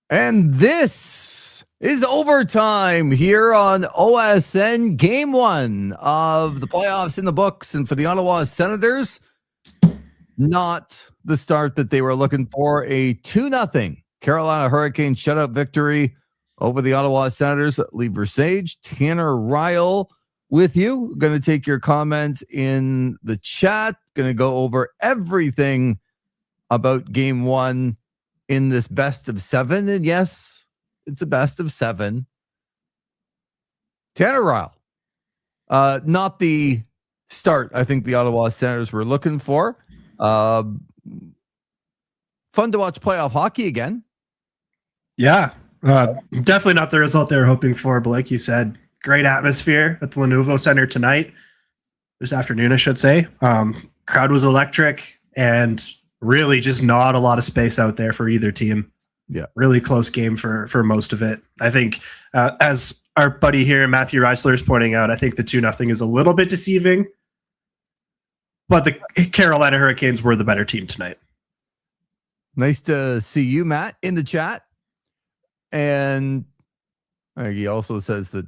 And this is overtime here on OSN. Game one of the playoffs in the books. And for the Ottawa Senators, not the start that they were looking for. A 2-0 Carolina Hurricanes shutout victory over the Ottawa Senators. Lee Versage, Tanner Ryle with you. Going to take your comment in the chat. Going to go over everything about game one in this best of seven. And yes, it's a best of seven. Tanner Ryle. Not the start I think the Ottawa Senators were looking for. Fun to watch playoff hockey again. Yeah, definitely not the result they were hoping for. But like you said, great atmosphere at the Lenovo Center tonight. This afternoon, I should say. Crowd was electric and really just not a lot of space out there for either team. Yeah, really close game for most of it. I think, as our buddy here, Matthew Reisler, is pointing out, I think the 2-0 is a little bit deceiving. But the Carolina Hurricanes were the better team tonight. Nice to see you, Matt, in the chat. And he also says that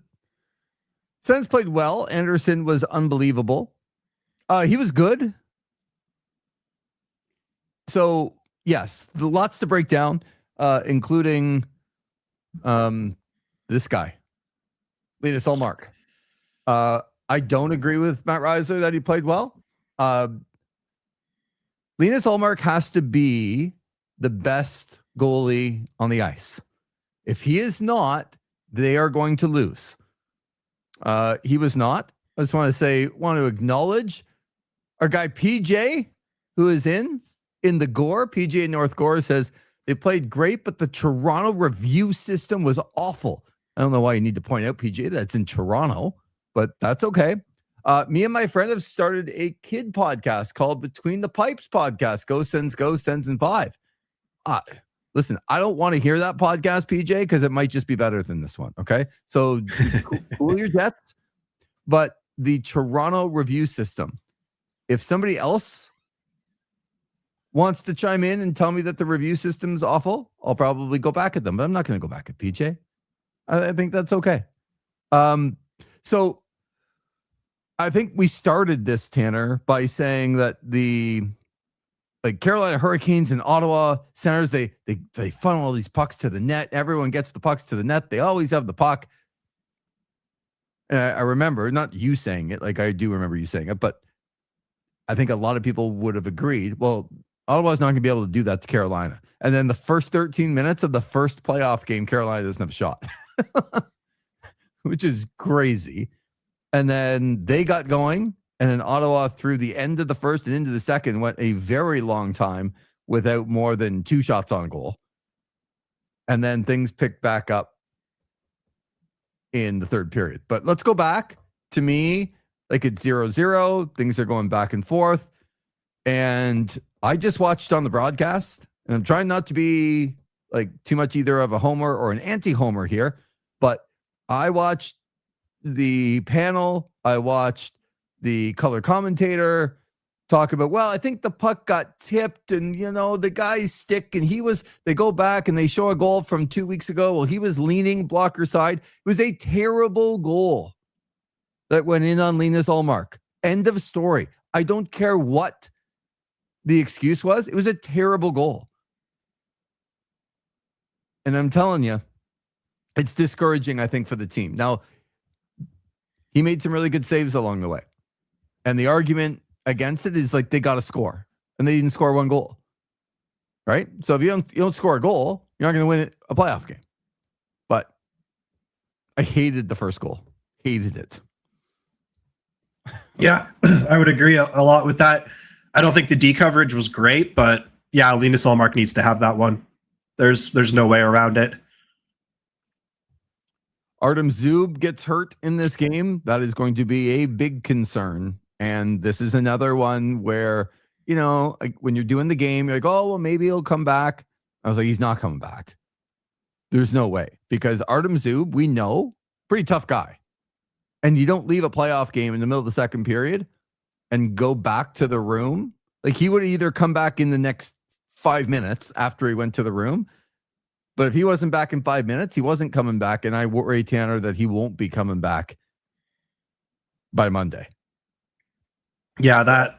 Sens played well. Anderson was unbelievable. He was good. So, yes, lots to break down, including this guy, Linus Ullmark. I don't agree with Matt Reisler that he played well. Linus Ullmark has to be the best goalie on the ice. If he is not, they are going to lose. He was not. I just want to acknowledge our guy PJ, who is in the Gore. PJ in North Gore says they played great, but the Toronto review system was awful. I don't know why you need to point out, PJ, that's in Toronto, but that's okay. Me and my friend have started a kid podcast called Between the Pipes Podcast. Go Sens, go Sens in 5. Listen, I don't want to hear that podcast, PJ, because it might just be better than this one. Okay, so cool your jets. But the Toronto review system, if somebody else wants to chime in and tell me that the review system's awful, I'll probably go back at them, but I'm not going to go back at PJ. I think that's okay. So I think we started this, Tanner, by saying that the Carolina Hurricanes and Ottawa Senators, they funnel all these pucks to the net. Everyone gets the pucks to the net. They always have the puck. And I remember, not you saying it, like I do remember you saying it, but I think a lot of people would have agreed, well, Ottawa's not going to be able to do that to Carolina. And then the first 13 minutes of the first playoff game, Carolina doesn't have a shot, which is crazy. And then they got going, and then Ottawa through the end of the first and into the second went a very long time without more than 2 shots on goal. And then things picked back up in the third period. But let's go back. To me, like it's 0-0. Things are going back and forth. And I just watched on the broadcast, and I'm trying not to be like too much either of a homer or an anti-homer here, but I watched the panel, I watched the color commentator talk about, well, I think the puck got tipped and, the guy's stick, and they go back and they show a goal from 2 weeks ago. Well, he was leaning blocker side. It was a terrible goal that went in on Linus Ullmark. End of story. I don't care what the excuse was. It was a terrible goal. And I'm telling you, it's discouraging, I think, for the team. Now, he made some really good saves along the way. And the argument against it is like they got to score. And they didn't score 1 goal. Right? So if you don't score a goal, you're not going to win a playoff game. But I hated the first goal. Hated it. Yeah, I would agree a lot with that. I don't think the D coverage was great, but yeah, Linus Ullmark needs to have that one. There's no way around it. Artem Zub gets hurt in this game. That is going to be a big concern. And this is another one where, like when you're doing the game, you're like, oh, well, maybe he'll come back. I was like, he's not coming back. There's no way. Because Artem Zub, we know, pretty tough guy. And you don't leave a playoff game in the middle of the second period and go back to the room. Like he would either come back in the next 5 minutes after he went to the room, But if he wasn't back in 5 minutes, he wasn't coming back. And I worry, Tanner, that he won't be coming back by Monday. Yeah,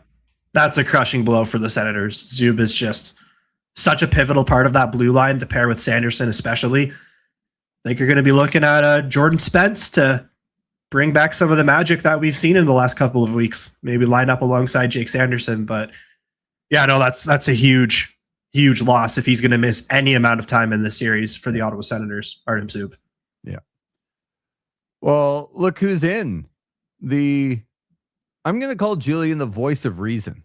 that's a crushing blow for the Senators. Zub is just such a pivotal part of that blue line, the pair with Sanderson especially. I think you're going to be looking at Jordan Spence to bring back some of the magic that we've seen in the last couple of weeks. Maybe line up alongside Jake Sanderson. But yeah, no, that's a huge loss if he's going to miss any amount of time in this series for the Ottawa Senators, Artem Zub. Yeah. Well, look who's in. I'm going to call Julian the voice of reason.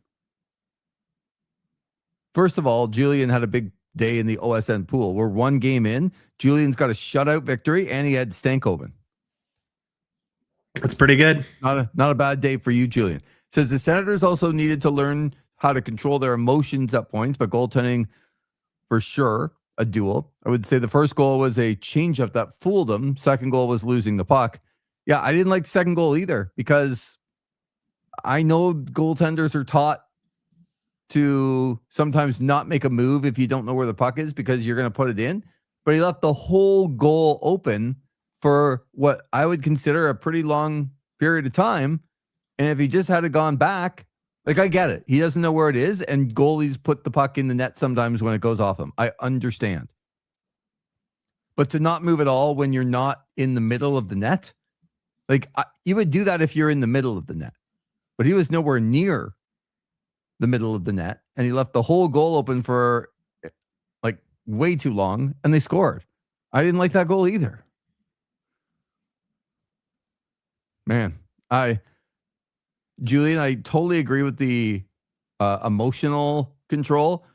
First of all, Julian had a big day in the OSN pool. We're one game in. Julian's got a shutout victory, and he had Stankoven. That's pretty good. Not a bad day for you, Julian. Says the Senators also needed to learn how to control their emotions at points, but goaltending for sure a duel. I would say the first goal was a changeup that fooled them. Second goal was losing the puck. Yeah, I didn't like the second goal either because I know goaltenders are taught to sometimes not make a move if you don't know where the puck is because you're going to put it in. But he left the whole goal open for what I would consider a pretty long period of time. And if he just had gone back, like I get it. He doesn't know where it is. And goalies put the puck in the net sometimes when it goes off him. I understand. But to not move at all when you're not in the middle of the net, like you would do that if you're in the middle of the net. But he was nowhere near the middle of the net, and he left the whole goal open for like way too long, and they scored. I didn't like that goal either. Man, Julian, I totally agree with the emotional control,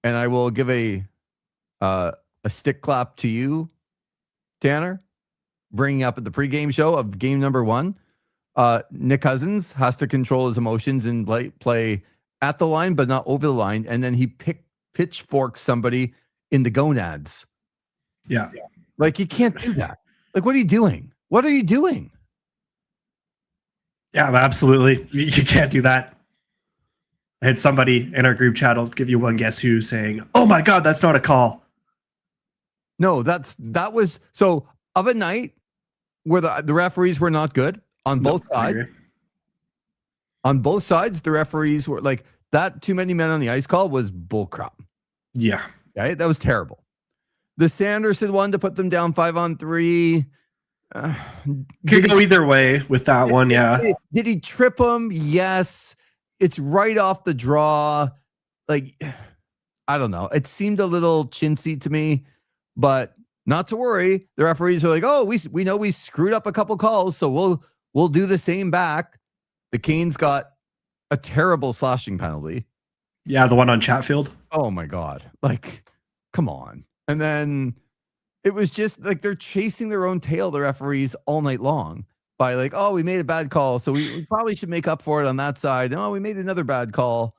and I will give a stick clap to you, Tanner, bringing up at the pregame show of game number 1. Nick Cousins has to control his emotions and play at the line, but not over the line. And then he pitchforks somebody in the gonads. Yeah. Like, you can't do that. Like, what are you doing? What are you doing? Yeah, absolutely. You can't do that. I had somebody in our group chat, I'll give you one guess who, saying, "Oh my God, that's not a call." No, that was so of a night where the referees were not good. On both sides. On both sides, the referees were like, that too many men on the ice call was bullcrap. Yeah. Okay? That was terrible. The Sanderson one to put them down 5-on-3. Could go either way with that one, yeah. Did he trip him? Yes. It's right off the draw. Like, I don't know. It seemed a little chintzy to me, but not to worry. The referees are like, oh, we know we screwed up a couple calls, so we'll do the same back. The Canes got a terrible slashing penalty. Yeah, the one on Chatfield. Oh my God. Like, come on. And then it was just like they're chasing their own tail, the referees, all night long by like, oh, we made a bad call, so we probably should make up for it on that side. Oh, we made another bad call.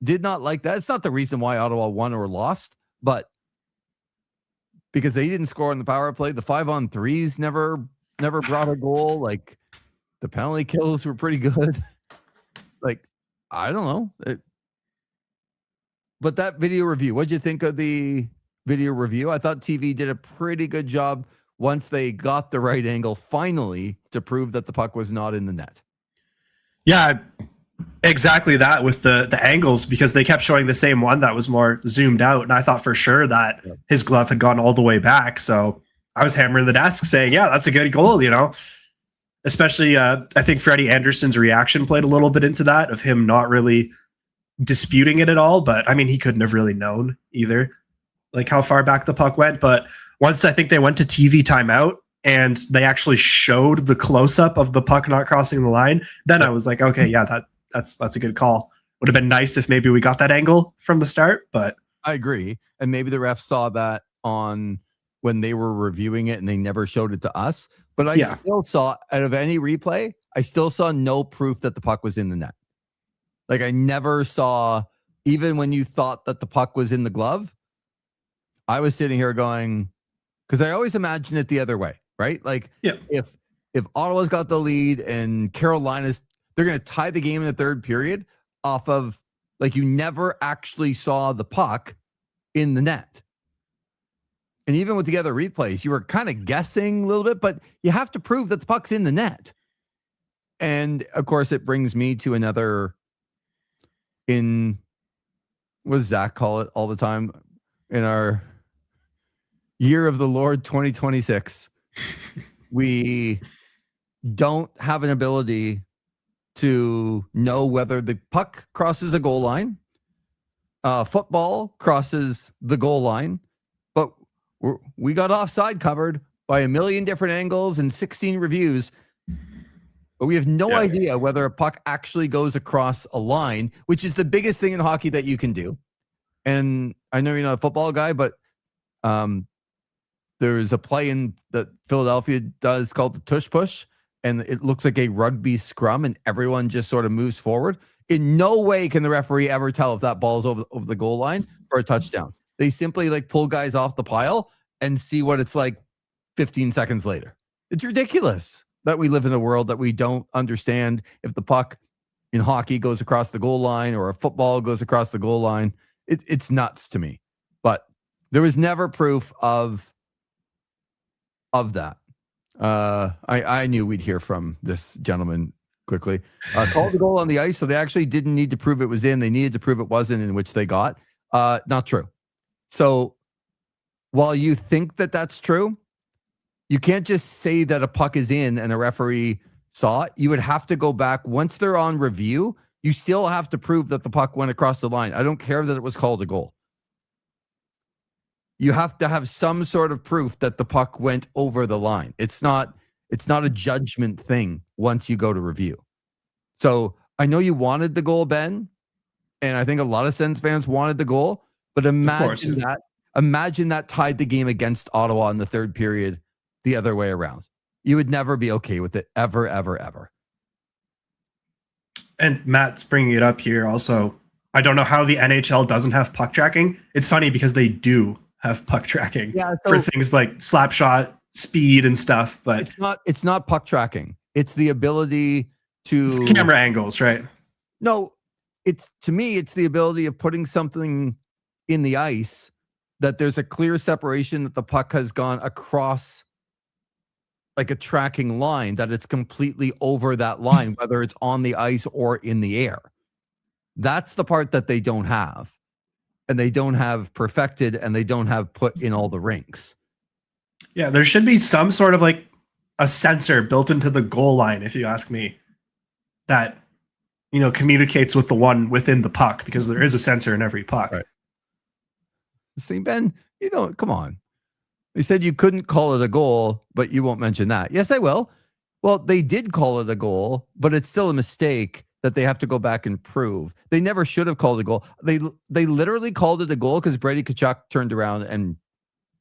Did not like that. It's not the reason why Ottawa won or lost, but because they didn't score on the power play. The 5-on-3s never brought a goal. Like, the penalty kills were pretty good. Like, I don't know. But that video review, what'd you think of the video review? I thought TV did a pretty good job once they got the right angle finally to prove that the puck was not in the net. Yeah, exactly that with the angles, because they kept showing the same one that was more zoomed out. And I thought for sure that his glove had gone all the way back. So I was hammering the desk saying, yeah, that's a good goal, you know. Especially, I think Freddie Anderson's reaction played a little bit into that, of him not really disputing it at all. But I mean, he couldn't have really known either, like how far back the puck went. But once I think they went to TV timeout and they actually showed the close-up of the puck not crossing the line, then I was like, okay, yeah, that's a good call. Would have been nice if maybe we got that angle from the start, but I agree. And maybe the ref saw that on when they were reviewing it and they never showed it to us. But I still saw, out of any replay, I still saw no proof that the puck was in the net. Like, I never saw, even when you thought that the puck was in the glove, I was sitting here going, because I always imagine it the other way, right? Like, if Ottawa's got the lead and Carolina's, they're going to tie the game in the third period off of, like, you never actually saw the puck in the net. and even with the other replays, you were kind of guessing a little bit, but you have to prove that the puck's in the net. And of course, it brings me to another what does Zach call it all the time in our year of the Lord 2026? We don't have an ability to know whether the puck crosses a goal line. Football crosses the goal line, but we got offside covered by a million different angles and 16 reviews. But we have no idea whether a puck actually goes across a line, which is the biggest thing in hockey that you can do. And I know you're not a football guy, but there's a play that Philadelphia does called the tush push, and it looks like a rugby scrum, and everyone just sort of moves forward. In no way can the referee ever tell if that ball is over the goal line for a touchdown. They simply like pull guys off the pile and see what it's like 15 seconds later. It's ridiculous that we live in a world that we don't understand if the puck in hockey goes across the goal line or a football goes across the goal line. It's nuts to me. But there was never proof of that. I knew we'd hear from this gentleman quickly. Called the goal on the ice, so they actually didn't need to prove it was in. They needed to prove it wasn't, in which they got. Not true. So while you think that that's true, you can't just say that a puck is in and a referee saw it. You would have to go back. Once they're on review, you still have to prove that the puck went across the line. I don't care that it was called a goal. You have to have some sort of proof that the puck went over the line. It's not a judgment thing once you go to review. So I know you wanted the goal, Ben, and I think a lot of Sens fans wanted the goal, but imagine that tied the game against Ottawa in the third period the other way around. You would never be okay with it, ever, ever, ever. And Matt's bringing it up here also. I don't know how the NHL doesn't have puck tracking. It's funny because they do have puck tracking for things like slap shot, speed, and stuff. But it's not puck tracking. It's the ability to camera angles, right? No, to me, it's the ability of putting something in the ice that there's a clear separation that the puck has gone across like a tracking line, that it's completely over that line, whether it's on the ice or in the air. That's the part that they don't have. And they don't have perfected, and they don't have put in all the rinks. Yeah, there should be some sort of like a sensor built into the goal line, if you ask me, that, you know, communicates with the one within the puck, because there is a sensor in every puck. Right. See, Ben, you know, come on. They said you couldn't call it a goal, but you won't mention that. Yes, I will. Well, they did call it a goal, but it's still a mistake that they have to go back and prove. They never should have called it a goal. They literally called it a goal because Brady Tkachuk turned around and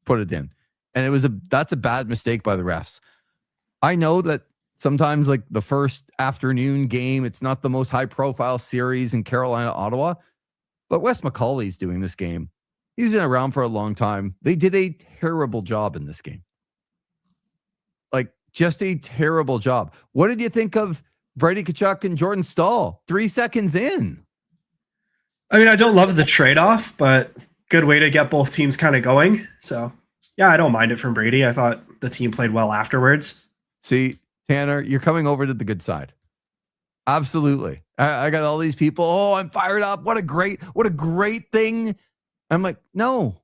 put it in. And that's a bad mistake by the refs. I know that sometimes, like the first afternoon game, it's not the most high profile series in Carolina, Ottawa, but Wes McCauley's doing this game. He's been around for a long time. They did a terrible job in this game. Like, just a terrible job. What did you think of Brady Tkachuk and Jordan Staal 3 seconds in? I mean, I don't love the trade-off, but good way to get both teams kind of going. So, yeah, I don't mind it from Brady. I thought the team played well afterwards. See, Tanner, you're coming over to the good side. Absolutely. I got all these people. Oh, I'm fired up. What a great thing. I'm like, no.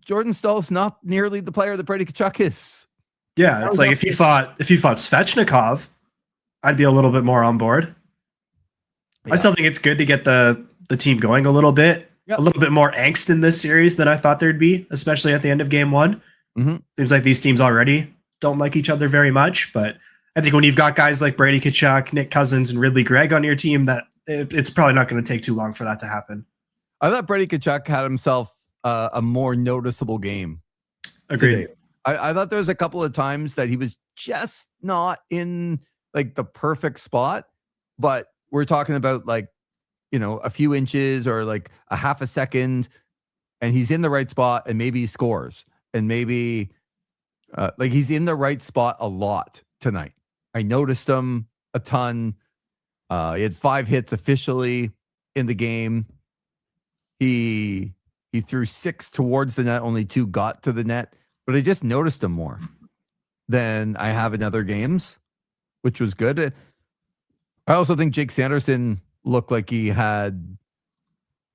Jordan Staal's not nearly the player that Brady Tkachuk is. Yeah, it's like if you fought Svechnikov, I'd be a little bit more on board. Yeah. I still think it's good to get the team going a little bit. Yep. A little bit more angst in this series than I thought there'd be, especially at the end of game one. Mm-hmm. Seems like these teams already don't like each other very much, but I think when you've got guys like Brady Tkachuk, Nick Cousins, and Ridley Gregg on your team, that it's probably not going to take too long for that to happen. I thought Brady Tkachuk had himself a more noticeable game. Agreed. I thought there was a couple of times that he was just not in like the perfect spot, but we're talking about like, you know, a few inches or like a half a second, and he's in the right spot, and maybe he scores, and maybe like he's in the right spot a lot tonight. I noticed him a ton. He had 5 hits officially in the game. He threw 6 towards the net, only 2 got to the net. but I just noticed him more than I have in other games, which was good. I also think Jake Sanderson looked like he had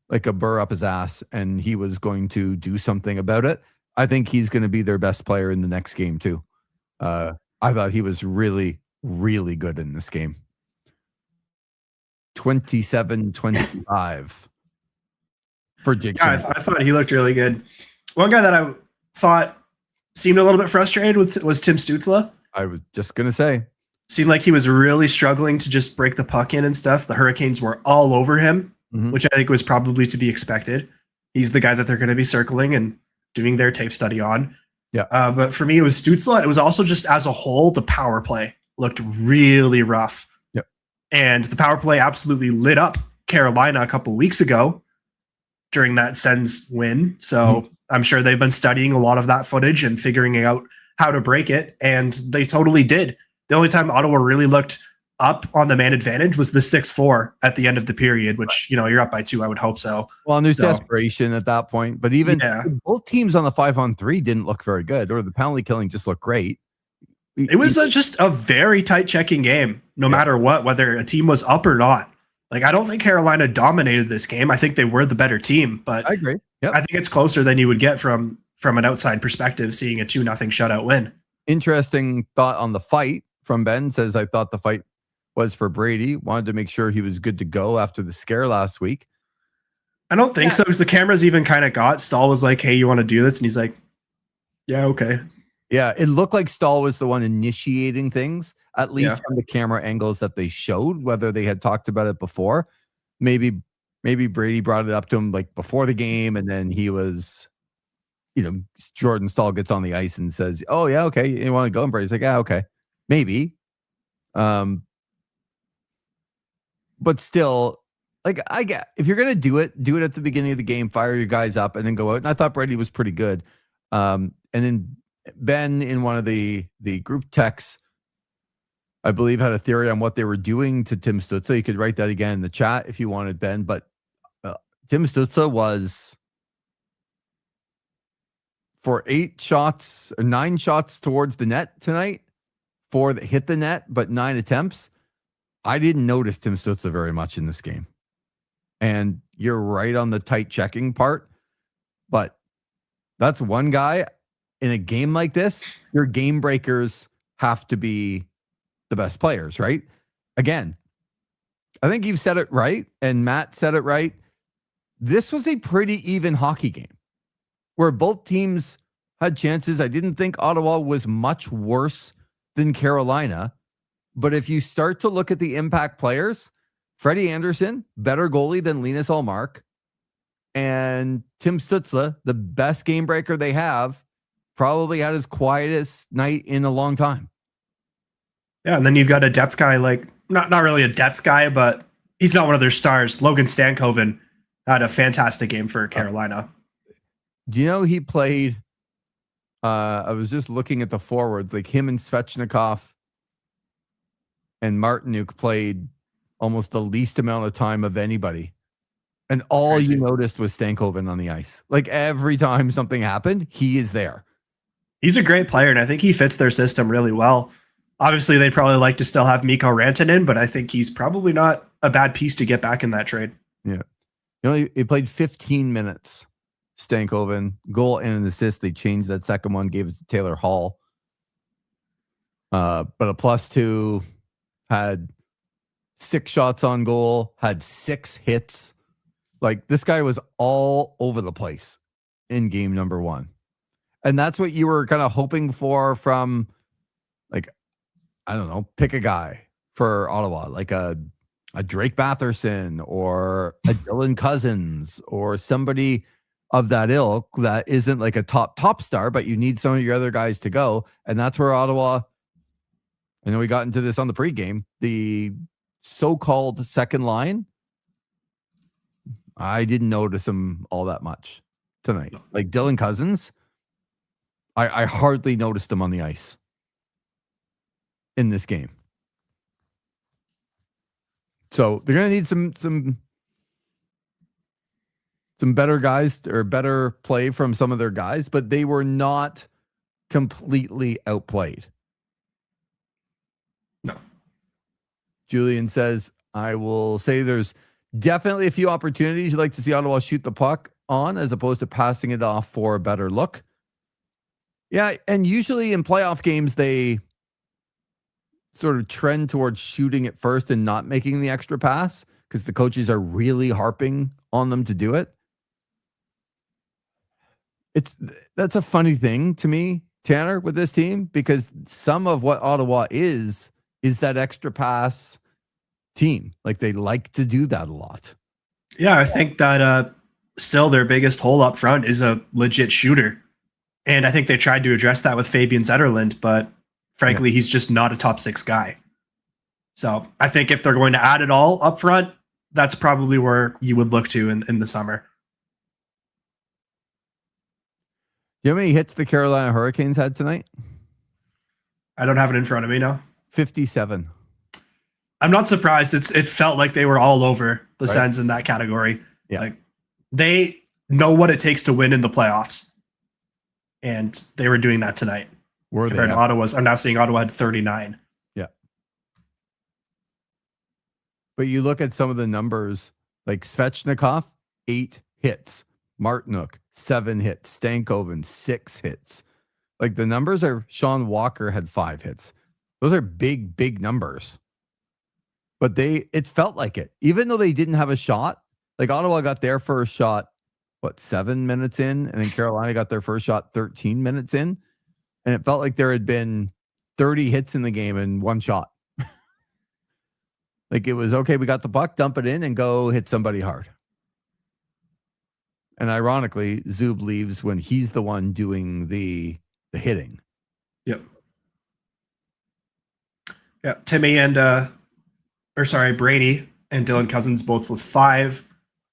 like a burr up his ass and he was going to do something about it. I think he's going to be their best player in the next game too. I thought he was really, really good in this game. 27-25 for Jake Sanderson. I thought he looked really good. One guy that I thought seemed a little bit frustrated was Tim Stützle. I was just going to say. Seemed like he was really struggling to just break the puck in and stuff. The Hurricanes were all over him, which I think was probably to be expected. He's the guy that they're going to be circling and doing their tape study on. Yeah. But for me, it was Stützle. It was also just as a whole, the power play looked really rough. Yep. And the power play absolutely lit up Carolina a couple weeks ago during that Sens win. So I'm sure they've been studying a lot of that footage and figuring out how to break it. And they totally did. The only time Ottawa really looked up on the man advantage was the 6-4 at the end of the period, which, you're up by 2. I would hope so. Well, and there's desperation at that point, but even both teams on the 5-on-3 didn't look very good, or the penalty killing just looked great. It was just a very tight checking game, no matter what, whether a team was up or not. Like, I don't think Carolina dominated this game. I think they were the better team, but I agree. Yep. I think it's closer than you would get from an outside perspective, seeing a 2-0 shutout win. Interesting thought on the fight from Ben. Says, I thought the fight was for Brady. Wanted to make sure he was good to go after the scare last week. I don't think so, because the cameras even kind of got Stahl was like, hey, you want to do this? And he's like, yeah, okay. Yeah, it looked like Stahl was the one initiating things, at least from the camera angles that they showed, whether they had talked about it before. Maybe Brady brought it up to him like before the game, and then he was, Jordan Stahl gets on the ice and says, oh, yeah, okay, you want to go? And Brady's like, yeah, okay. Maybe. But still, like, I get, if you're going to do it at the beginning of the game, fire your guys up and then go out. And I thought Brady was pretty good. And then Ben, in one of the group texts, I believe, had a theory on what they were doing to Tim Stützle. You could write that again in the chat if you wanted, Ben. But Tim Stützle was, for 9 shots towards the net tonight, 4 that hit the net, but 9 attempts. I didn't notice Tim Stützle very much in this game. And you're right on the tight checking part. But that's one guy. In a game like this, your game breakers have to be the best players, right? Again, I think you've said it right, and Matt said it right. This was a pretty even hockey game where both teams had chances. I didn't think Ottawa was much worse than Carolina. But if you start to look at the impact players, Freddie Anderson, better goalie than Linus Ullmark, and Tim Stützle, the best game breaker they have, probably had his quietest night in a long time. Yeah, and then you've got a depth guy, like not really a depth guy, but he's not one of their stars. Logan Stankoven had a fantastic game for Carolina. Do you know he played? I was just looking at the forwards, like him and Svechnikov and Martinuk played almost the least amount of time of anybody. And all you noticed was Stankoven on the ice. Like every time something happened, he is there. He's a great player, and I think he fits their system really well. Obviously, they'd probably like to still have Mikko Rantanen, but I think he's probably not a bad piece to get back in that trade. Yeah. He played 15 minutes, Stankoven. Goal and an assist. They changed that second one, gave it to Taylor Hall. But a +2, had 6 shots on goal, had 6 hits. Like, this guy was all over the place in game number 1. And that's what you were kind of hoping for from, like, I don't know, pick a guy for Ottawa, like a Drake Batherson or a Dylan Cousins or somebody of that ilk that isn't like a top star, but you need some of your other guys to go. And that's where Ottawa, I know we got into this on the pregame, the so-called second line, I didn't notice him all that much tonight. Like Dylan Cousins, I hardly noticed him on the ice in this game. So they're going to need some better guys or better play from some of their guys, but they were not completely outplayed. No. Julian says, I will say there's definitely a few opportunities you'd like to see Ottawa shoot the puck on as opposed to passing it off for a better look. Yeah, and usually in playoff games, they sort of trend towards shooting it first and not making the extra pass because the coaches are really harping on them to do it. That's a funny thing to me, Tanner, with this team, because some of what Ottawa is that extra pass team. Like they like to do that a lot. Yeah, I think that still their biggest hole up front is a legit shooter. And I think they tried to address that with Fabian Zetterlund, but frankly, he's just not a top 6 guy. So I think if they're going to add it all up front, that's probably where you would look to in the summer. You know how many hits the Carolina Hurricanes had tonight? I don't have it in front of me now. 57. I'm not surprised. It felt like they were all over the Sens in that category. Yeah. Like they know what it takes to win in the playoffs. And they were doing that tonight. Compared to Ottawa's. I'm now seeing Ottawa had 39. Yeah. But you look at some of the numbers, like Svechnikov, 8 hits. Martinook, 7 hits. Stankoven, 6 hits. Like the numbers are, Sean Walker had 5 hits. Those are big, big numbers. But it felt like it. Even though they didn't have a shot, like Ottawa got their first shot, 7 minutes in? And then Carolina got their first shot 13 minutes in. And it felt like there had been 30 hits in the game and 1 shot. Like it was, okay, we got the puck, dump it in and go hit somebody hard. And ironically, Zub leaves when he's the one doing the hitting. Yep. Yeah, Timmy and Brady and Dylan Cousins both with 5.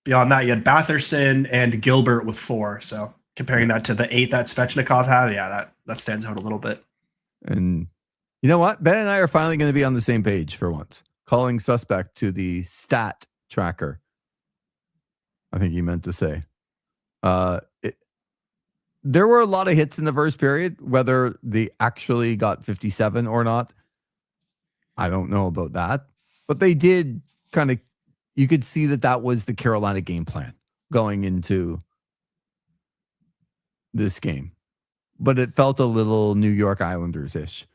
Beyond that, you had Batherson and Gilbert with 4. So comparing that to the 8 that Svechnikov had, yeah, that stands out a little bit. And you know what? Ben and I are finally going to be on the same page for once. Calling suspect to the stat tracker. I think he meant to say. There were a lot of hits in the first period, whether they actually got 57 or not. I don't know about that. But they did kind of, you could see that was the Carolina game plan going into this game. But it felt a little New York Islanders-ish,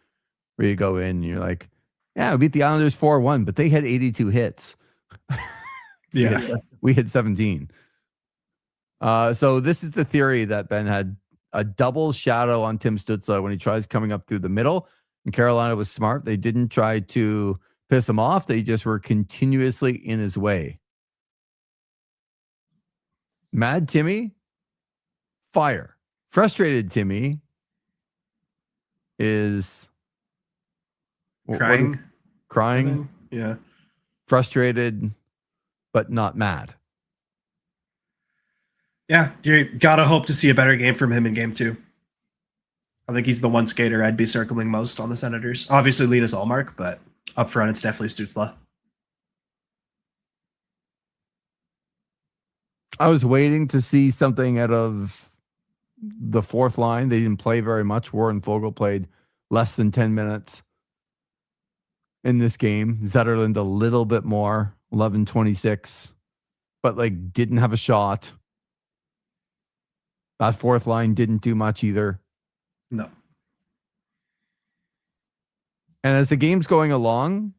where you go in and you're like, yeah, we beat the Islanders 4-1, but they had 82 hits. Yeah. We had 17. So this is the theory that Ben had a double shadow on Tim Stützle when he tries coming up through the middle. And Carolina was smart. They didn't try to piss him off. They just were continuously in his way. Mad Timmy, fire. Frustrated Timmy is crying. Yeah. Frustrated, but not mad. Yeah, you gotta hope to see a better game from him in game 2. I think he's the one skater I'd be circling most on the Senators. Obviously, Linus Ullmark, but up front, it's definitely Stützle. I was waiting to see something out of the fourth line. They didn't play very much. Warren Foegele played less than 10 minutes in this game. Zetterlund a little bit more, 11-26, but like didn't have a shot. That fourth line didn't do much either. No. And as the game's going along,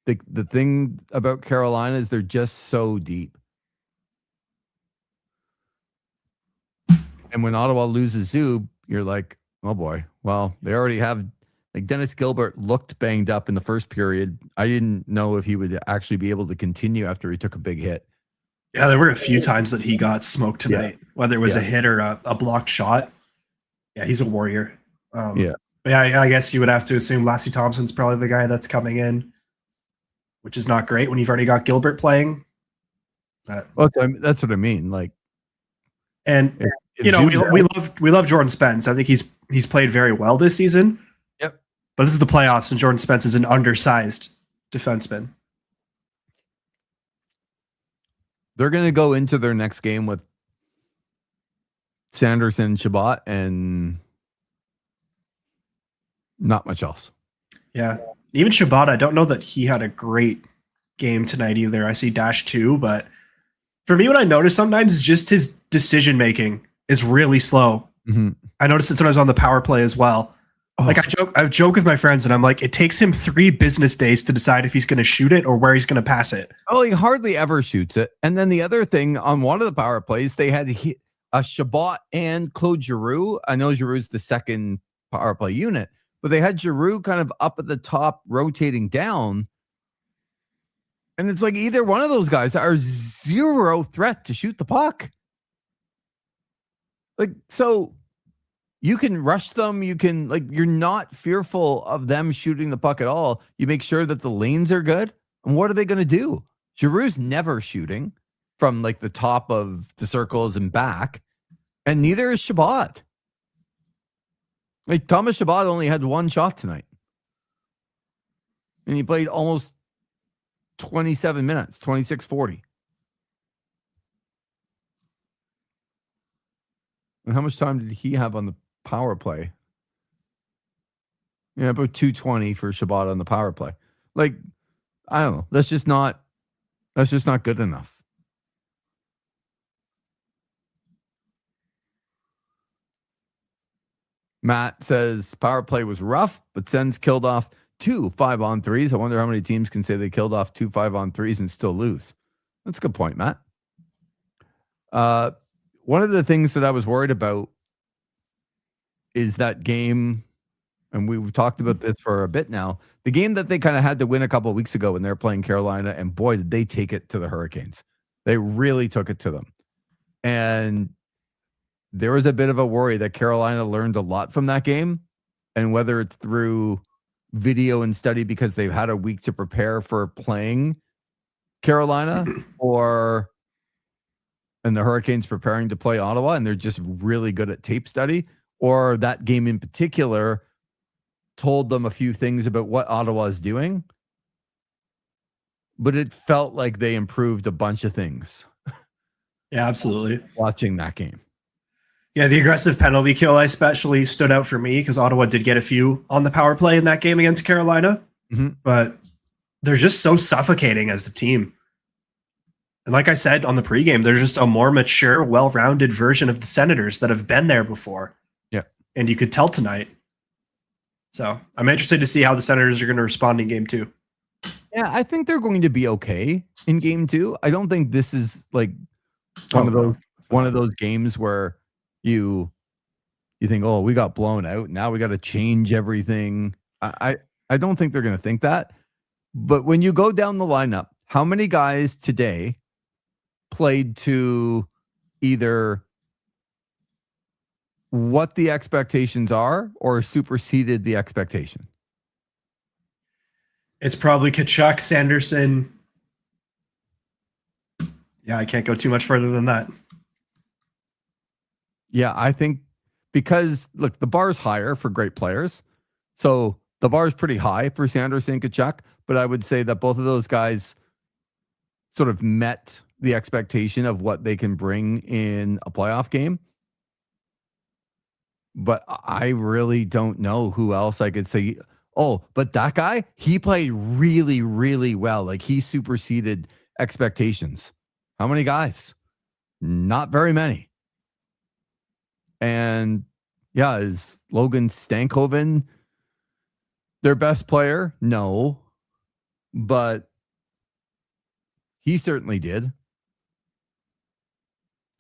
the thing about Carolina is they're just so deep. And when Ottawa loses Zub, you're like, oh boy, well, they already have, like Dennis Gilbert looked banged up in the first period. I didn't know if he would actually be able to continue after he took a big hit. Yeah, there were a few times that he got smoked tonight, whether it was a hit or a blocked shot. Yeah, he's a warrior. But yeah, I guess you would have to assume Lassie Thompson's probably the guy that's coming in, which is not great when you've already got Gilbert playing. Well, that's what I mean. Like, and you know, we love Jordan Spence. I think he's played very well this season. Yep. But this is the playoffs, and Jordan Spence is an undersized defenseman. They're going to go into their next game with Sanderson, Chabot, and Not much else. Yeah. Even Shabbat, I don't know that he had a great game tonight either. I see Dash 2, but for me, what I notice sometimes is just his decision making is really slow. Mm-hmm. I noticed it sometimes on the power play as well. Oh. Like I joke with my friends and I'm like, it takes him 3 business days to decide if he's going to shoot it or where he's going to pass it. Oh, he hardly ever shoots it. And then the other thing on one of the power plays, they had a Shabbat and Claude Giroux. I know Giroux's the second power play unit, but they had Giroux kind of up at the top, rotating down. And it's like either one of those guys are zero threat to shoot the puck. Like, so you can rush them. You can, like, you're not fearful of them shooting the puck at all. You make sure that the lanes are good. And what are they going to do? Giroux's never shooting from like the top of the circles and back. And neither is Shabbat. Like, Thomas Shabbat only had 1 shot tonight. And he played almost 27 minutes, 26:40. And how much time did he have on the power play? Yeah, about 2:20 for Shabbat on the power play. Like, I don't know. That's just not good enough. Matt says power play was rough, but Sens killed off 2 5-on-3s. I wonder how many teams can say they killed off 2 5-on-3s and still lose. That's a good point, Matt. One of the things that I was worried about is that game, and we've talked about this for a bit now, the game that they kind of had to win a couple of weeks ago when they were playing Carolina, and boy, did they take it to the Hurricanes. They really took it to them. And there was a bit of a worry that Carolina learned a lot from that game, and whether it's through video and study because they've had a week to prepare for playing Carolina, and the Hurricanes preparing to play Ottawa and they're just really good at tape study, or that game in particular told them a few things about what Ottawa is doing, but it felt like they improved a bunch of things. Yeah, absolutely. Watching that game. Yeah, the aggressive penalty kill especially stood out for me because Ottawa did get a few on the power play in that game against Carolina, but they're just so suffocating as a team. And like I said on the pregame, they're just a more mature, well-rounded version of the Senators that have been there before. Yeah. And you could tell tonight. So I'm interested to see how the Senators are going to respond in game 2. Yeah, I think they're going to be okay in game 2. I don't think this is like one of those games where you think, oh, we got blown out. Now we got to change everything. I don't think they're going to think that. But when you go down the lineup, how many guys today played to either what the expectations are or superseded the expectation? It's probably Tkachuk, Sanderson. Yeah, I can't go too much further than that. Yeah, I think because, look, the bar's higher for great players. So the bar is pretty high for Sanderson and Tkachuk, but I would say that both of those guys sort of met the expectation of what they can bring in a playoff game. But I really don't know who else I could say, oh, but that guy, he played really, really well. Like, he superseded expectations. How many guys? Not very many. And yeah, is Logan Stankoven their best player? No, but he certainly did.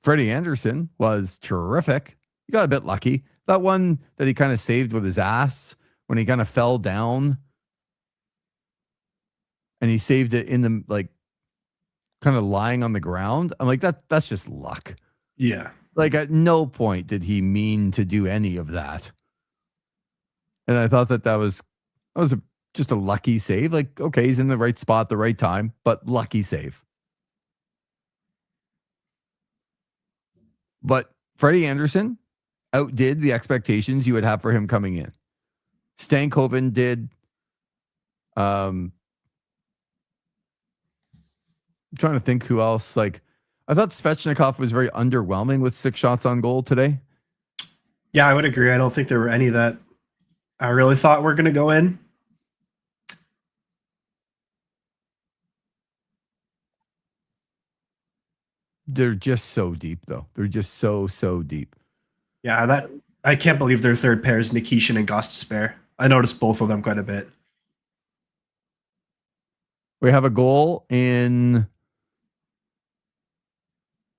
Freddie Anderson was terrific. He got a bit lucky. That one that he kind of saved with his ass when he kind of fell down, and he saved it in the, like, kind of lying on the ground. I'm like, that's just luck. Yeah. Like, at no point did he mean to do any of that. And I thought that was just a lucky save. Like, okay, he's in the right spot at the right time, but lucky save. But Freddie Anderson outdid the expectations you would have for him coming in. Stankoven did. I'm trying to think who else. Like, I thought Svechnikov was very underwhelming with 6 shots on goal today. Yeah, I would agree. I don't think there were any that I really thought we're going to go in. They're just so deep, though. They're just so deep. Yeah, that I can't believe their third pair is Nikishin and Gostisbehere. I noticed both of them quite a bit. We have a goal in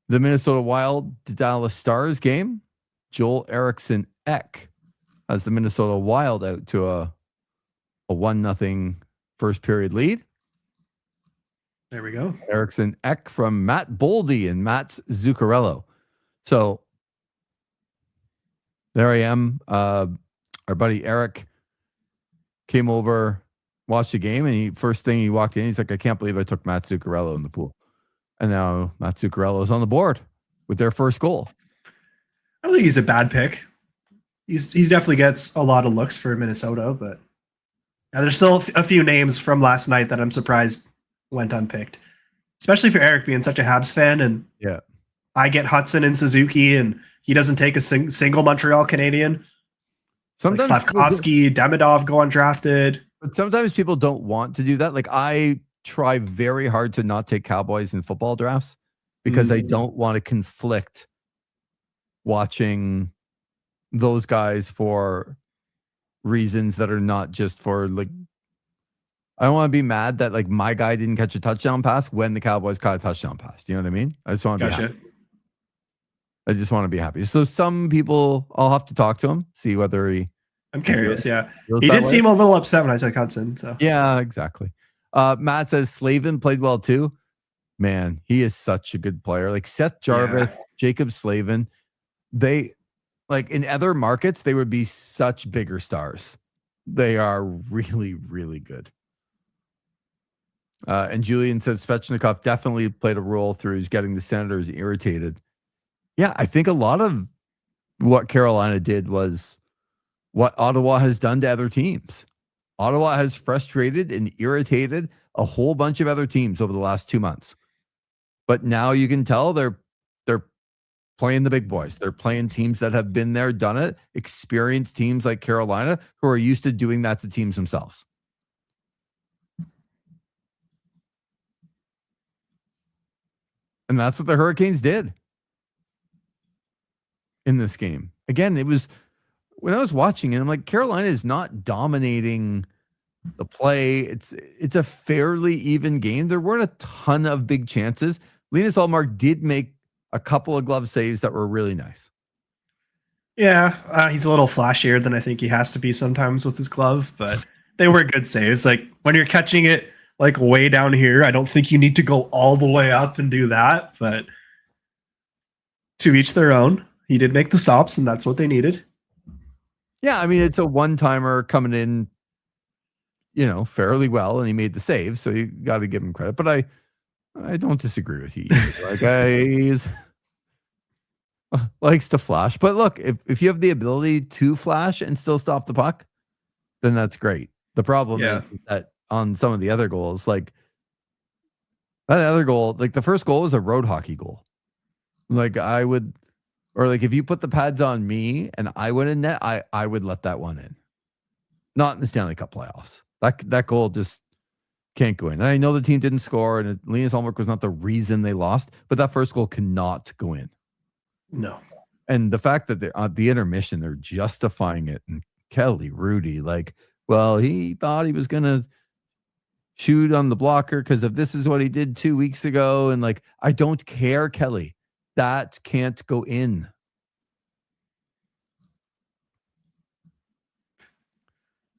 the Minnesota Wild Dallas Stars game. Joel Eriksson Ek has the Minnesota Wild out to a 1-0 first period lead. There we go. Eriksson Ek from Matt Boldy and Mats Zuccarello. So there I am. Our buddy Eric came over, watched the game, and first thing he walked in, he's like, I can't believe I took Matt Zuccarello in the pool. And now Matt Zuccarello is on the board with their first goal. I don't think he's a bad pick. He's definitely gets a lot of looks for Minnesota, but yeah, there's still a few names from last night that I'm surprised went unpicked, especially for Eric being such a Habs fan. And yeah, I get Hudson and Suzuki, and he doesn't take a single Montreal Canadian. Sometimes like Slavkovsky, Demidov go undrafted. But sometimes people don't want to do that. Like I try very hard to not take Cowboys in football drafts because I don't want to conflict watching those guys for reasons that are not just for like, I don't want to be mad that like my guy didn't catch a touchdown pass when the Cowboys caught a touchdown pass. You know what I mean? I just want to be happy. I just want to be happy. So some people, I'll have to talk to him, see whether I'm curious. Yeah. He did seem a little upset when I took Hudson. So yeah, exactly. Matt says Slavin played well too. Man, he is such a good player. Like Seth Jarvis, Jacob Slavin, they like in other markets, they would be such bigger stars. They are really, really good. And Julian says Svechnikov definitely played a role through getting the Senators irritated. Yeah, I think a lot of what Carolina did was what Ottawa has done to other teams. Ottawa has frustrated and irritated a whole bunch of other teams over the last 2 months. But now you can tell they're playing the big boys. They're playing teams that have been there, done it, experienced teams like Carolina who are used to doing that to teams themselves. And that's what the Hurricanes did in this game. Again, it was when I was watching it, I'm like, Carolina is not dominating the play. It's a fairly even game. There weren't a ton of big chances. Linus Ullmark did make a couple of glove saves that were really nice. Yeah, he's a little flashier than I think he has to be sometimes with his glove, but they were good saves. Like when you're catching it like way down here, I don't think you need to go all the way up and do that, but to each their own. He did make the stops, and that's what they needed. Yeah, I mean, it's a one-timer coming in, fairly well, and he made the save, so you got to give him credit. But I don't disagree with you either. Like, he's likes to flash. But look, if you have the ability to flash and still stop the puck, then that's great. The problem is that on some of the other goals, like that other goal, like the first goal was a road hockey goal. Like I would... Or like if you put the pads on me and I went in net, I would let that one in. Not in the Stanley Cup playoffs. That goal just can't go in. And I know the team didn't score and Linus Ullmark was not the reason they lost, but that first goal cannot go in. No. And the fact that they're at the intermission, they're justifying it. And Kelly Rudy, like, well, he thought he was going to shoot on the blocker because of this is what he did 2 weeks ago. And like, I don't care, Kelly. That can't go in.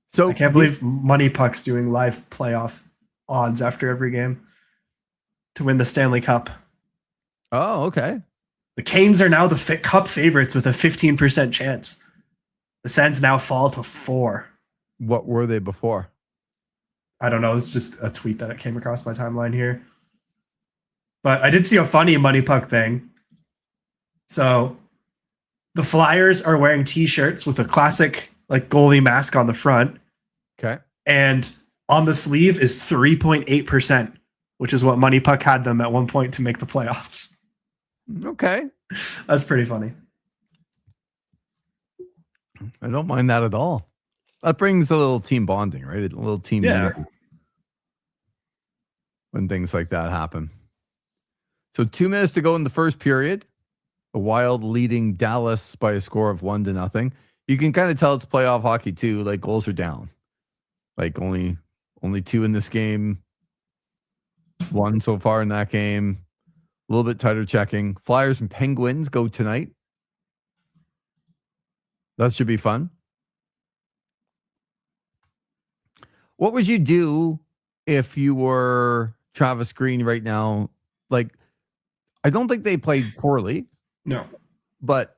So I can't believe Money Puck's doing live playoff odds after every game to win the Stanley Cup. Oh, okay. The Canes are now the Cup favorites with a 15% chance. The Sens now fall to 4. What were they before? I don't know. It's just a tweet that came across my timeline here. But I did see a funny Money Puck thing. So the Flyers are wearing T-shirts with a classic like goalie mask on the front. Okay. And on the sleeve is 3.8%, which is what Money Puck had them at one point to make the playoffs. Okay. That's pretty funny. I don't mind that at all. that brings a little team bonding, right? A little team unity when things like that happen. So 2 minutes to go in the first period. The Wild leading Dallas by a score of 1-0. You can kind of tell it's playoff hockey too. Like goals are down. Like only 2 in this game. 1 so far in that game. A little bit tighter checking. Flyers and Penguins go tonight. That should be fun. What would you do if you were Travis Green right now? Like, I don't think they played poorly. No. But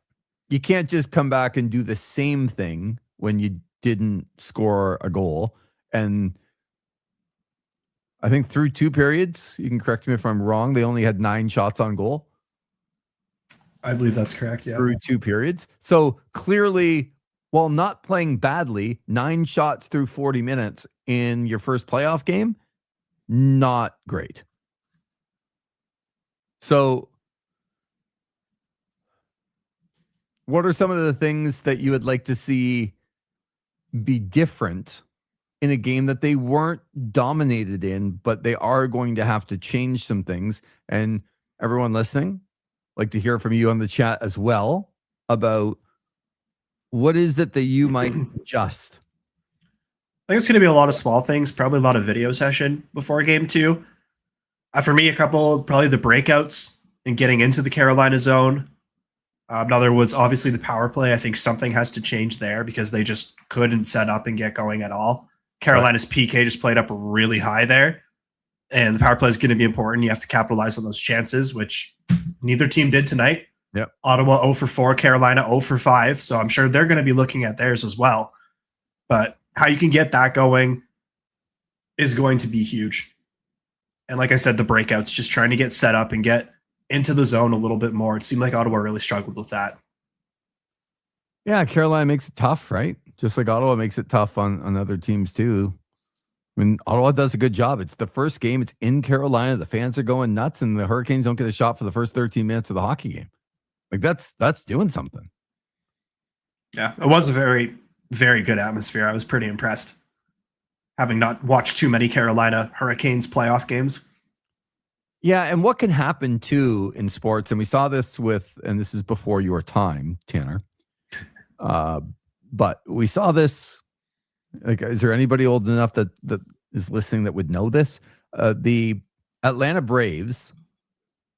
you can't just come back and do the same thing when you didn't score a goal. And I think through 2 periods, you can correct me if I'm wrong, they only had 9 shots on goal. I believe that's correct, yeah. Through 2 periods. So clearly, while not playing badly, 9 shots through 40 minutes in your first playoff game, not great. So what are some of the things that you would like to see be different in a game that they weren't dominated in, but they are going to have to change some things? And everyone listening, like to hear from you on the chat as well about what is it that you might adjust. I think it's going to be a lot of small things, probably a lot of video session before game 2. For me, a couple, probably the breakouts and getting into the Carolina zone. Another was obviously the power play. I think something has to change there because they just couldn't set up and get going at all. Carolina's PK just played up really high there. And the power play is going to be important. You have to capitalize on those chances, which neither team did tonight. Yep. Ottawa 0 for 4, Carolina 0 for 5. So I'm sure they're going to be looking at theirs as well. But how you can get that going is going to be huge. And like I said, the breakouts, just trying to get set up and get into the zone a little bit more. It seemed like Ottawa really struggled with that. Yeah, Carolina makes it tough, right? Just like Ottawa makes it tough on other teams too. I mean, Ottawa does a good job. It's the first game. It's in Carolina. The fans are going nuts, and the Hurricanes don't get a shot for the first 13 minutes of the hockey game. Like that's doing something. Yeah, it was a very, very good atmosphere. I was pretty impressed, having not watched too many Carolina Hurricanes playoff games. Yeah, and what can happen too in sports, and we saw this with, and this is before your time, Tanner. But we saw this. Like, is there anybody old enough that is listening that would know this? The Atlanta Braves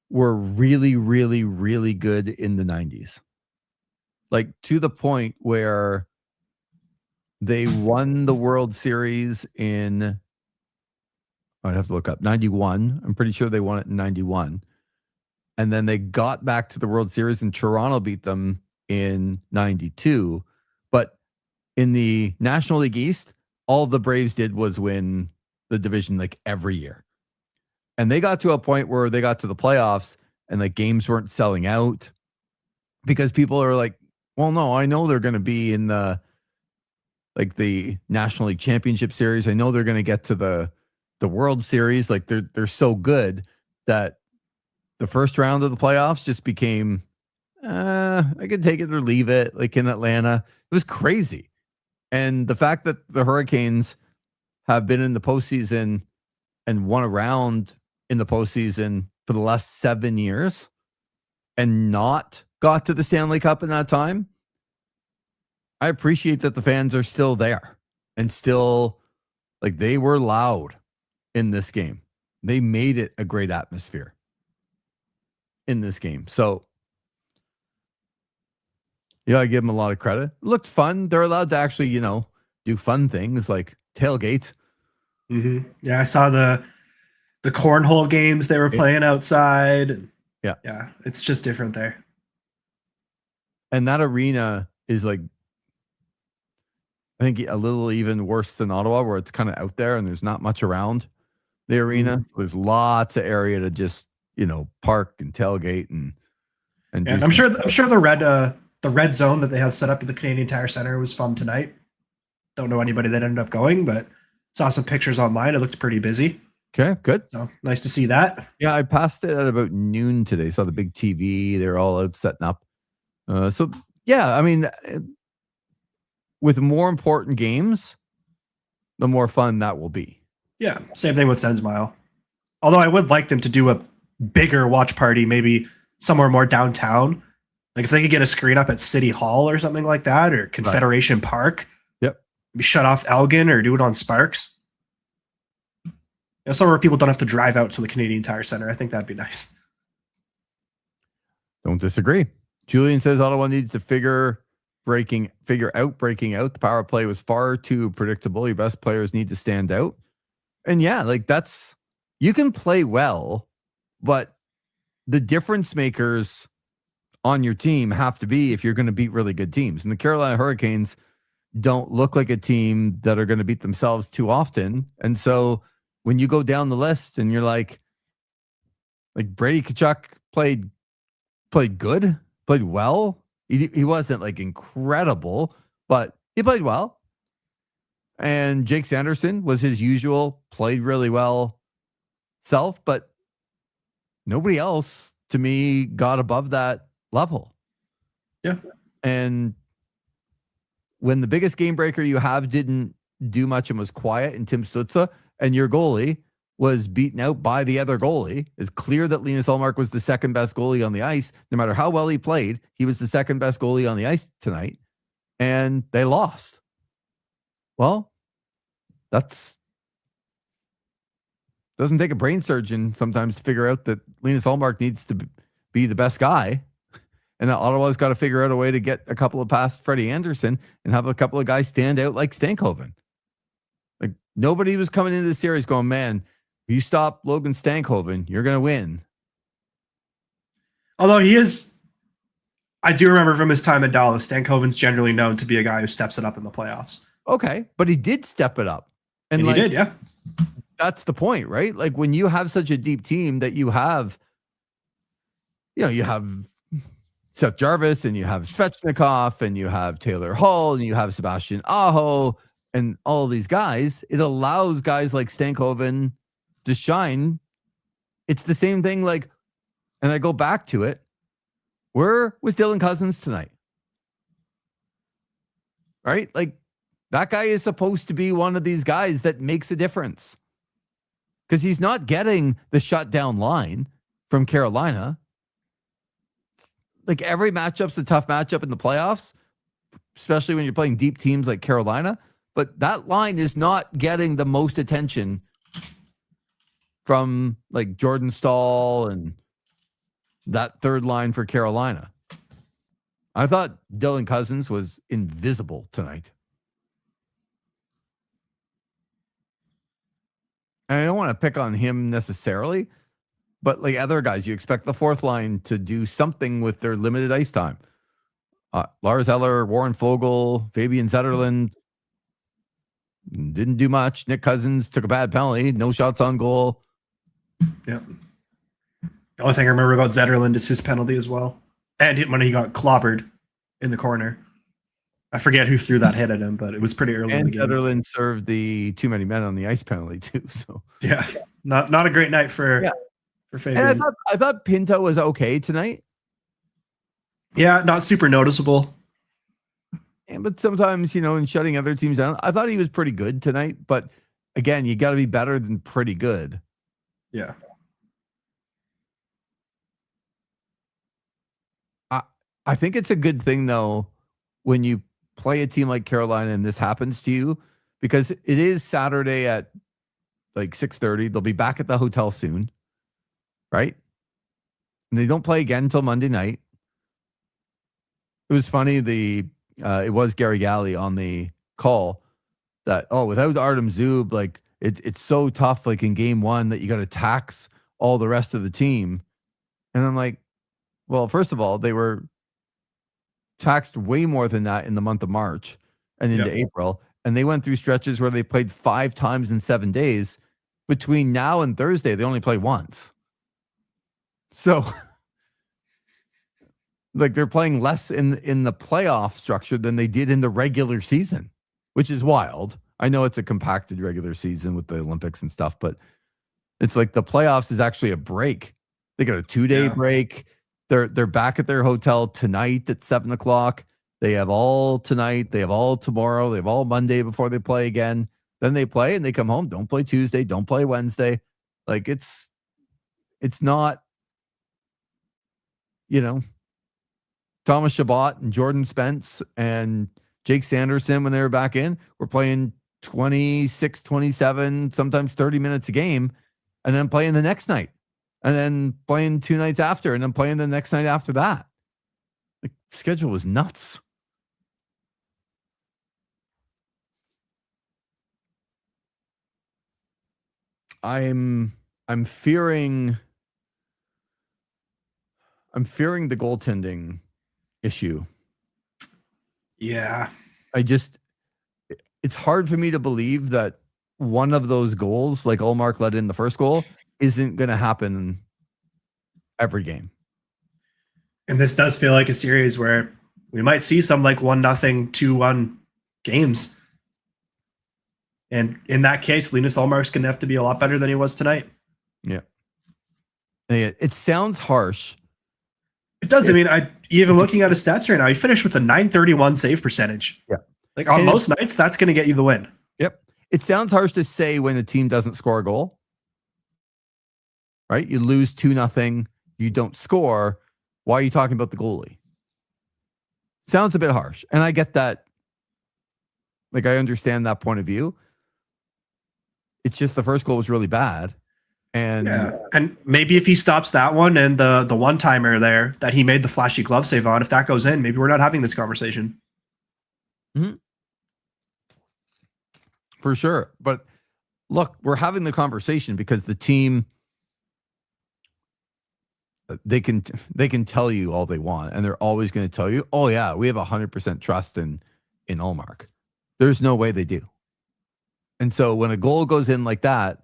were really, really, really good in the 90s. Like to the point where they won the World Series in, I'd have to look up, 91. I'm pretty sure they won it in 91. And then they got back to the World Series and Toronto beat them in 92. But in the National League East, all the Braves did was win the division like every year. And they got to a point where they got to the playoffs and like games weren't selling out because people are like, well, no, I know they're going to be in the National League Championship Series. I know they're going to get to the World Series. Like they're so good that the first round of the playoffs just became, I could take it or leave it. Like in Atlanta, it was crazy. And the fact that the Hurricanes have been in the postseason and won a round in the postseason for the last 7 years and not got to the Stanley Cup in that time, I appreciate that the fans are still there and still, like, they were loud in this game. They made it a great atmosphere in this game. So, yeah, I give them a lot of credit. It looked fun. They're allowed to actually, do fun things like tailgate. Mm-hmm. Yeah, I saw the cornhole games they were playing outside. Yeah, it's just different there. And that arena is like, I think a little even worse than Ottawa, where it's kind of out there and there's not much around the arena. So there's lots of area to just, park and tailgate and I'm sure the red zone that they have set up at the Canadian Tire Center was fun tonight. Don't know anybody that ended up going, but saw some pictures online. It looked pretty busy. Okay, good. So nice to see that. Yeah, I passed it at about noon today. Saw the big TV. They're all out setting up. So yeah, I mean, with more important games, the more fun that will be. Yeah, same thing with Sensmile. Although I would like them to do a bigger watch party, maybe somewhere more downtown. Like if they could get a screen up at City Hall or something like that, or Confederation Park. Yep. Maybe shut off Elgin or do it on Sparks. Somewhere people don't have to drive out to the Canadian Tire Center. I think that'd be nice. Don't disagree. Julian says Ottawa needs to figure out breaking out. The power play was far too predictable. Your best players need to stand out. And yeah, like you can play well, but the difference makers on your team have to be if you're going to beat really good teams. And the Carolina Hurricanes don't look like a team that are going to beat themselves too often. And so when you go down the list and you're like Brady Tkachuk played good, played well. He wasn't like incredible, but he played well. And Jake Sanderson was his usual, played really well self, but nobody else to me got above that level. Yeah. And when the biggest game breaker you have didn't do much and was quiet, and Tim Stützle, and your goalie was beaten out by the other goalie, it's clear that Linus Ullmark was the second best goalie on the ice. No matter how well he played, he was the second best goalie on the ice tonight, and they lost. Well, doesn't take a brain surgeon sometimes to figure out that Linus Ullmark needs to be the best guy. And that Ottawa's got to figure out a way to get a couple of past Freddie Anderson and have a couple of guys stand out like Stankhoven. Like nobody was coming into the series going, man, if you stop Logan Stankhoven, you're going to win. Although I do remember from his time in Dallas, Stankhoven's generally known to be a guy who steps it up in the playoffs. Okay, but he did step it up. And he did, yeah. That's the point, right? Like when you have such a deep team that you have Seth Jarvis and you have Svechnikov and you have Taylor Hall and you have Sebastian Aho and all these guys, it allows guys like Stankhoven to shine. It's the same thing. Like, and I go back to it. Where was Dylan Cousins tonight? Right? Like that guy is supposed to be one of these guys that makes a difference because he's not getting the shutdown line from Carolina. Like every matchup's a tough matchup in the playoffs, especially when you're playing deep teams like Carolina. But that line is not getting the most attention from like Jordan Staal and that third line for Carolina. I thought Dylan Cousins was invisible tonight. And I don't want to pick on him necessarily, but like other guys, you expect the fourth line to do something with their limited ice time. Lars Eller, Warren Foegele, Fabian Zetterlund didn't do much. Nick Cousins took a bad penalty. No shots on goal. Yep. The only thing I remember about Zetterlund is his penalty as well. And when he got clobbered in the corner. I forget who threw that hit at him, but it was pretty early in the game. Zetterlund served the too many men on the ice penalty too. So yeah, not a great night for Fabian. And I thought Pinto was okay tonight. Yeah, not super noticeable. But sometimes, in shutting other teams down, I thought he was pretty good tonight. But again, you got to be better than pretty good. Yeah. I think it's a good thing, though, when you play a team like Carolina and this happens to you, because it is Saturday at like 6:30. They'll be back at the hotel soon, right? And they don't play again until Monday night. It was funny. It was Gary Galley on the call that, without Artem Zub, like it's so tough, like in game one, that you got to tax all the rest of the team. And I'm like, well, first of all, they were taxed way more than that in the month of March and into April. And they went through stretches where they played 5 times in 7 days. Between now and Thursday, they only play once. So like they're playing less in the playoff structure than they did in the regular season, which is wild. I know it's a compacted regular season with the Olympics and stuff, but it's like the playoffs is actually a break. They got a 2-day break. They're back at their hotel tonight at 7:00. They have all tonight. They have all tomorrow. They have all Monday before they play again. Then they play and they come home. Don't play Tuesday. Don't play Wednesday. Like it's not, Thomas Chabot and Jordan Spence and Jake Sanderson, when they were back in, were playing 26, 27, sometimes 30 minutes a game, and then playing the next night, and then playing 2 nights after, and then playing the next night after that. The schedule was nuts. I'm fearing the goaltending issue. Yeah. It's hard for me to believe that one of those goals, like Ullmark let in the first goal, isn't going to happen every game. And this does feel like a series where we might see some like 1-0, 2-1 games. And in that case, Linus Ullmark's going to have to be a lot better than he was tonight. Yeah. It sounds harsh. It does. I mean, even looking at his stats right now, he finished with a .931 save percentage. Yeah. Like on most nights, that's going to get you the win. Yep. It sounds harsh to say when a team doesn't score a goal, right? You lose 2-0, you don't score. Why are you talking about the goalie? Sounds a bit harsh. And I get that. Like, I understand that point of view. It's just the first goal was really bad. And yeah. And maybe if he stops that one and the one-timer there that he made the flashy glove save on, if that goes in, maybe we're not having this conversation. Mm-hmm. For sure. But look, we're having the conversation because the team, they can tell you all they want, and they're always going to tell you, oh yeah, we have 100% trust in Ullmark. There's no way they do. And so when a goal goes in like that,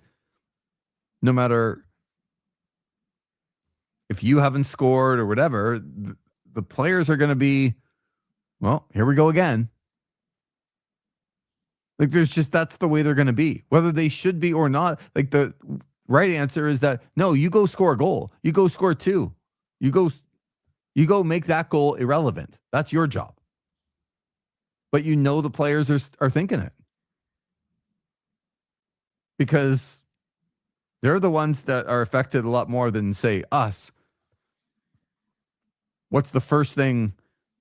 no matter if you haven't scored or whatever, the players are going to be, well, here we go again. Like that's the way they're going to be, whether they should be or not. Like the right answer is that no, you go score a goal. You go score 2. You go make that goal irrelevant. That's your job. But the players are thinking it. Because they're the ones that are affected a lot more than, say, us. What's the first thing?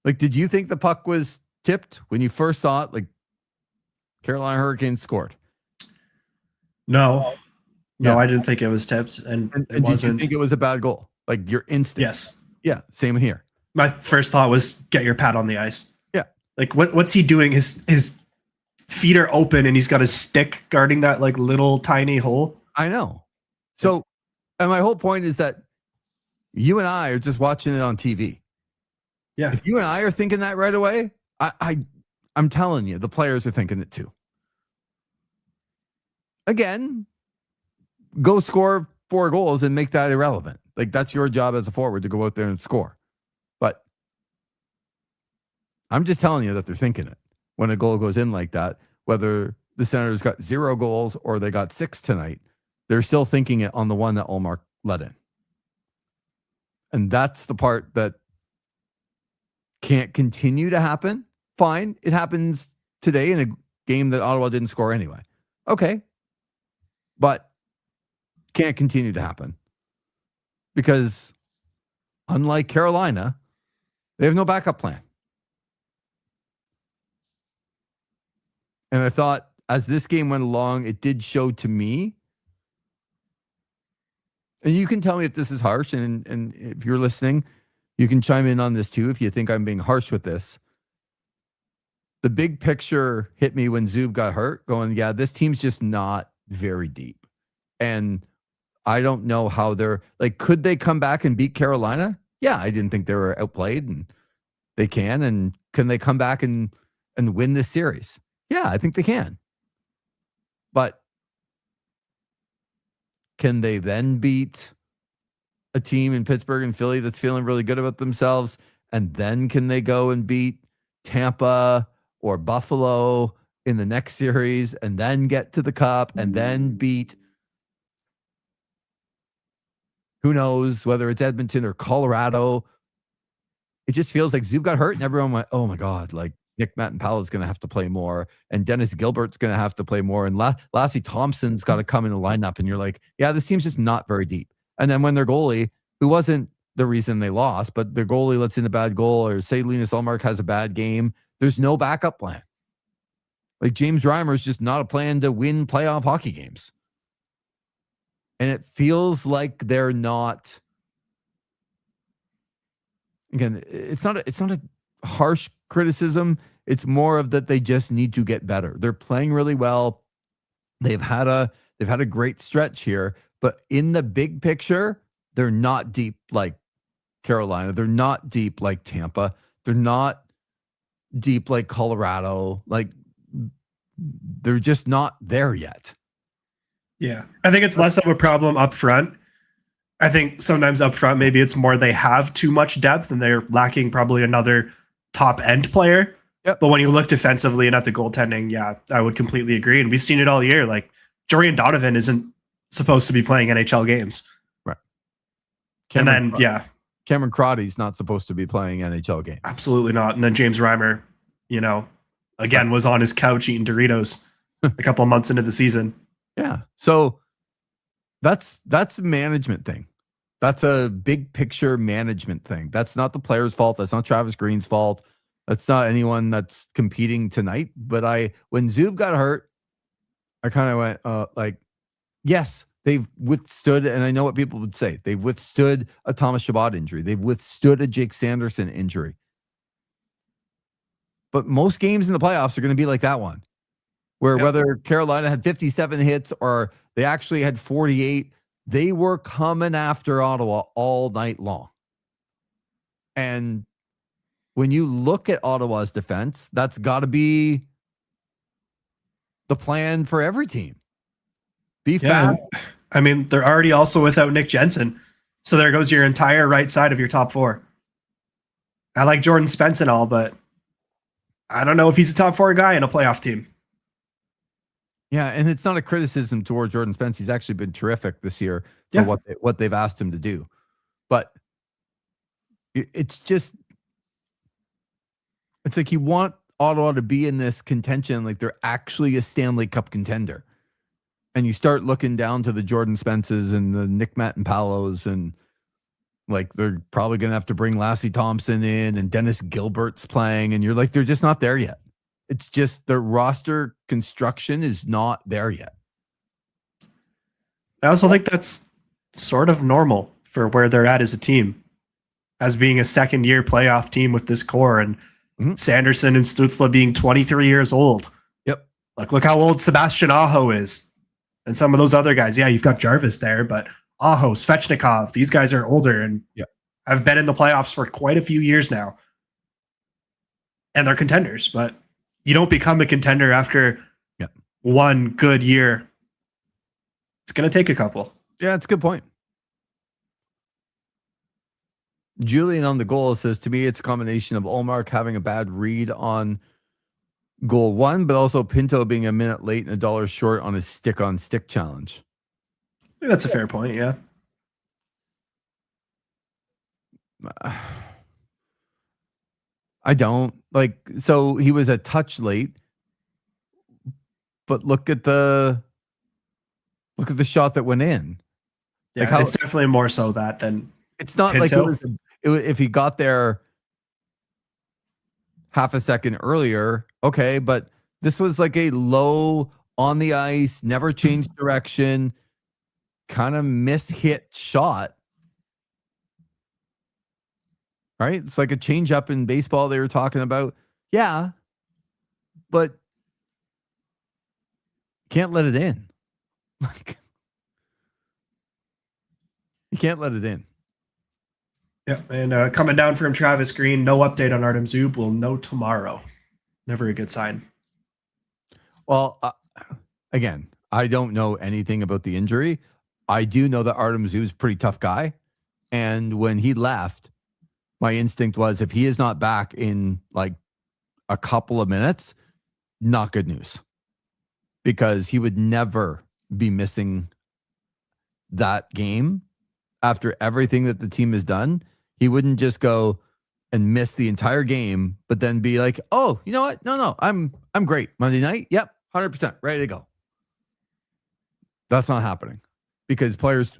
Like, did you think the puck was tipped when you first saw it? Like, Carolina Hurricanes scored. No, I didn't think it was tipped. And did you think it was a bad goal? Like, your instinct? Yes. Yeah, same here. My first thought was get your pad on the ice. Yeah. Like, what's he doing? His feet are open and he's got his stick guarding that like little tiny hole. I know. So, and my whole point is that you and I are just watching it on TV. Yeah. If you and I are thinking that right away, I'm telling you, the players are thinking it too. Again, go score 4 goals and make that irrelevant. Like, that's your job as a forward to go out there and score. But I'm just telling you that they're thinking it when a goal goes in like that, whether the Senators got 0 goals or they got 6 tonight, they're still thinking it on the one that Ullmark let in. And that's the part that can't continue to happen. Fine. It happens today in a game that Ottawa didn't score anyway. Okay. But can't continue to happen. Because unlike Carolina, they have no backup plan. And I thought as this game went along, it did show to me, and you can tell me if this is harsh, and if you're listening, you can chime in on this too if you think I'm being harsh with this. The big picture hit me when Zub got hurt, going, yeah, this team's just not very deep. And I don't know how they're, like, could they come back and beat Carolina? Yeah, I didn't think they were outplayed, and they can. And can they come back and win this series? Yeah, I think they can. But can they then beat a team in Pittsburgh and Philly that's feeling really good about themselves? And then can they go and beat Tampa or Buffalo in the next series and then get to the Cup and then beat, who knows, whether it's Edmonton or Colorado it just feels like Zub got hurt and everyone went, oh my God, like Nick Matt-Palo is going to have to play more and Dennis Gilbert's going to have to play more and Lassie Thompson's got to come in the lineup. And you're like, yeah, this team's just not very deep. And then when their goalie, who wasn't the reason they lost, but their goalie lets in a bad goal or say Linus Ullmark has a bad game, there's no backup plan. Like James Reimer is just not a plan to win playoff hockey games. And it feels like they're not. Again, it's not a harsh criticism. It's more of that they just need to get better. They're playing really well. They've had a great stretch here, but in the big picture, they're not deep like Carolina. They're not deep like Tampa. They're not deep like Colorado. Like they're just not there yet. Yeah. I think it's less of a problem up front. I think sometimes up front, maybe it's more they have too much depth and they're lacking probably another top end player. Yep. But when you look defensively and at the goaltending, yeah, I would completely agree. And we've seen it all year. Like Jorian Donovan isn't supposed to be playing NHL games. Right. Cameron Crotty's not supposed to be playing NHL games. Absolutely not. And then James Reimer, again, was on his couch eating Doritos a couple of months into the season. Yeah. So that's a management thing. That's a big picture management thing. That's not the player's fault. That's not Travis Green's fault. That's not anyone that's competing tonight. But when Zub got hurt, I kind of went, yes, they've withstood, and I know what people would say. They've withstood a Thomas Chabot injury. They've withstood a Jake Sanderson injury. But most games in the playoffs are going to be like that one, where whether Carolina had 57 hits or they actually had 48, they were coming after Ottawa all night long. And when you look at Ottawa's defense, that's got to be the plan for every team. Be fast. I mean, they're already also without Nick Jensen. So there goes your entire right side of your top four. I like Jordan Spence and all, but I don't know if he's a top four guy in a playoff team. Yeah, and it's not a criticism toward Jordan Spence. He's actually been terrific this year for what they've asked him to do. But it's like you want Ottawa to be in this contention like they're actually a Stanley Cup contender. And you start looking down to the Jordan Spences and the Nick Matt-Palos, and like they're probably going to have to bring Lassie Thompson in and Dennis Gilbert's playing, and you're like, they're just not there yet. It's just their roster construction is not there yet. I also think that's sort of normal for where they're at as a team, as being a second-year playoff team with this core, and Sanderson and Stützle being 23 years old. Yep. Like, look how old Sebastian Aho is. And some of those other guys, you've got Jarvis there, but Aho, Svechnikov, these guys are older and have been in the playoffs for quite a few years now. And they're contenders, but you don't become a contender after one good year. It's going to take a couple. Yeah, it's a good point. Julian on the goal says, to me, it's a combination of Ullmark having a bad read on goal one, but also Pinto being a minute late and $1 short on his stick-on-stick challenge. I think that's a fair point, yeah. I don't. So he was a touch late, but look at the shot that went in. Yeah, it's definitely more so that than it's not Pinto. Like if he got there half a second earlier, okay, but this was like a low on the ice, never changed direction, kind of mishit shot. Right? It's like a change up in baseball they were talking about. Yeah, but can't let it in. Like, you can't let it in. Yeah, and coming down from Travis Green, no update on Artem Zub. We'll know tomorrow. Never a good sign. Well, again, I don't know anything about the injury. I do know that Artem Zub's a pretty tough guy. And when he left, my instinct was if he is not back in like a couple of minutes, not good news. Because he would never be missing that game after everything that the team has done. He wouldn't just go, and miss the entire game, but then be like, oh, you know what? No, I'm great. Monday night, yep, 100%, ready to go. That's not happening because players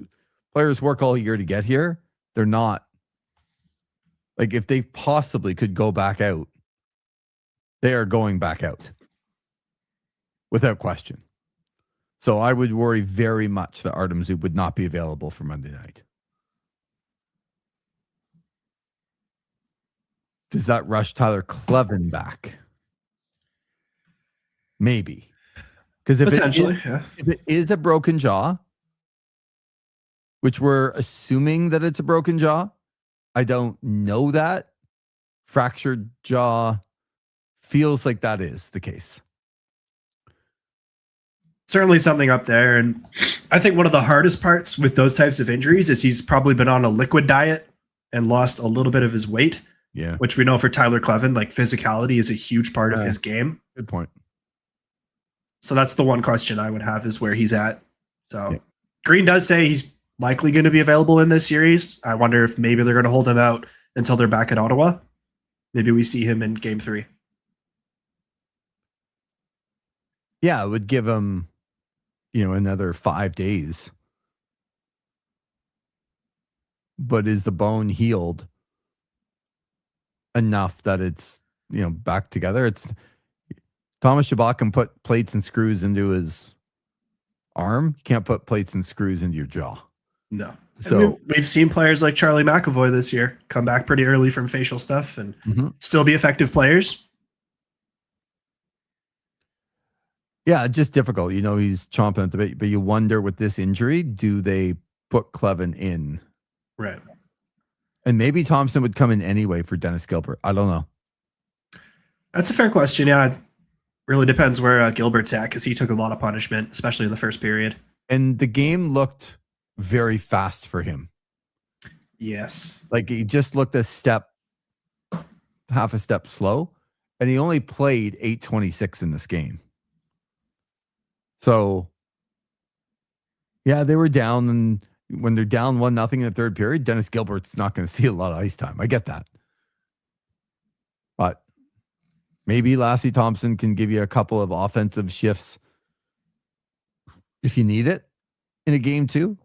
work all year to get here. They're not, like, if they possibly could go back out, they are going back out without question. So I would worry very much that Artem Zub would not be available for Monday night. Does that rush Tyler Kleven back? Maybe. Because if it is a broken jaw, which we're assuming that it's a broken jaw, I don't know that. Fractured jaw feels like that is the case. Certainly something up there. And I think one of the hardest parts with those types of injuries is he's probably been on a liquid diet and lost a little bit of his weight. Yeah. Which we know for Tyler Kleven, like physicality is a huge part of his game. Good point. So that's the one question I would have is where he's at. So Green does say he's likely going to be available in this series. I wonder if maybe they're going to hold him out until they're back at Ottawa. Maybe we see him in game 3. Yeah, it would give him, another 5 days. But is the bone healed enough that it's, back together? It's Thomas Chabot can put plates and screws into his arm. You can't put plates and screws into your jaw. No. So we've seen players like Charlie McAvoy this year come back pretty early from facial stuff and still be effective players. Yeah, just difficult. He's chomping at the bit, but you wonder with this injury, do they put Kleven in? Right. And maybe Thompson would come in anyway for Dennis Gilbert. I don't know. That's a fair question. Yeah, it really depends where Gilbert's at because he took a lot of punishment, especially in the first period. And the game looked very fast for him. Yes. Like he just looked half a step slow, and he only played 8:26 in this game. So, yeah, they were down, and when they're down 1-0 in the third period, Dennis Gilbert's not going to see a lot of ice time. I get that. But maybe Lassie Thompson can give you a couple of offensive shifts if you need it in a game 2.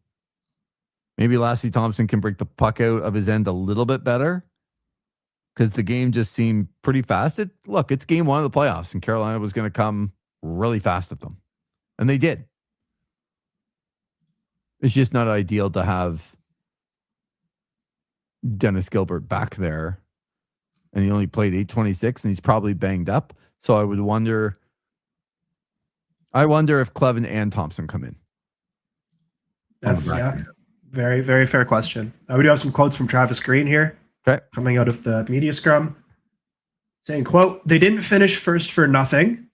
Maybe Lassie Thompson can break the puck out of his end a little bit better because the game just seemed pretty fast. It's game 1 of the playoffs, and Carolina was going to come really fast at them. And they did. It's just not ideal to have Dennis Gilbert back there. And he only played 8:26, and he's probably banged up. So I wonder if Kleven and Thompson come in. That's very, very fair question. We do have some quotes from Travis Green here. Okay. Coming out of the media scrum. Saying, quote, "They didn't finish first for nothing.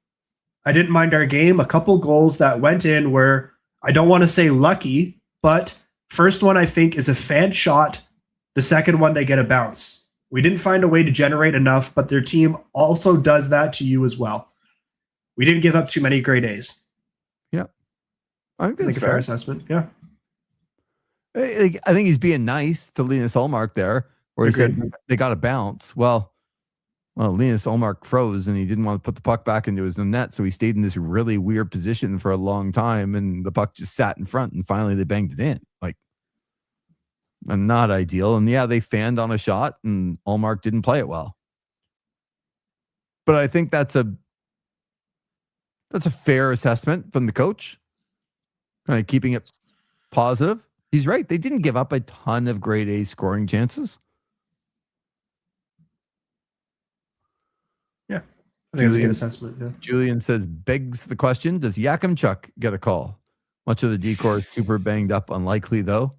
I didn't mind our game. A couple goals that went in were, I don't want to say lucky, but first one I think is a fan shot. The second one, they get a bounce. We didn't find a way to generate enough, but their team also does that to you as well. We didn't give up too many great A's." Yeah. I think a fair assessment. Yeah. I think he's being nice to Linus Ullmark there, where he said they got a bounce. Well, Linus Ullmark froze and he didn't want to put the puck back into his net, so he stayed in this really weird position for a long time, and the puck just sat in front, and finally they banged it in. And not ideal. And yeah, they fanned on a shot, and Ullmark didn't play it well. But I think that's a fair assessment from the coach, kind of keeping it positive. He's right. They didn't give up a ton of grade A scoring chances. I think that's a good assessment. Yeah. Julian says, begs the question, does Yakimchuk get a call? Much of the decor is super banged up. Unlikely, though.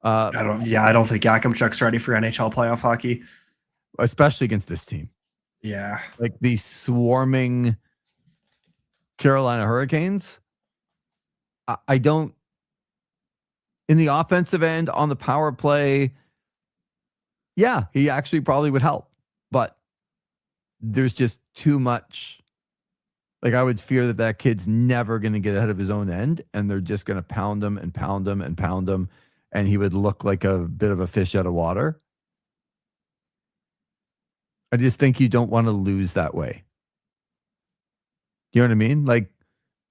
I don't think Yakimchuk's ready for NHL playoff hockey. Especially against this team. Yeah. Like the swarming Carolina Hurricanes. I don't... In the offensive end, on the power play, yeah, he actually probably would help. But there's just too much. Like, I would fear that kid's never going to get ahead of his own end, and they're just going to pound him and pound him and pound him, and he would look like a bit of a fish out of water. I just think you don't want to lose that way. You know what I mean? Like,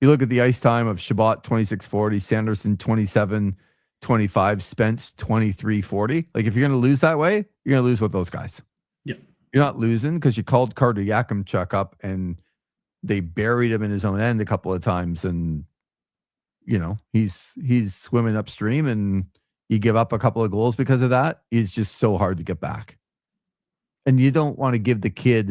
you look at the ice time of Shabbat 26:40, Sanderson 27:25, Spence 23:40. Like, if you're going to lose that way, you're going to lose with those guys. Yeah. You're not losing because you called Carter Yakimchuk up and they buried him in his own end a couple of times, and he's swimming upstream, and you give up a couple of goals because of that. It's just so hard to get back. And you don't want to give the kid,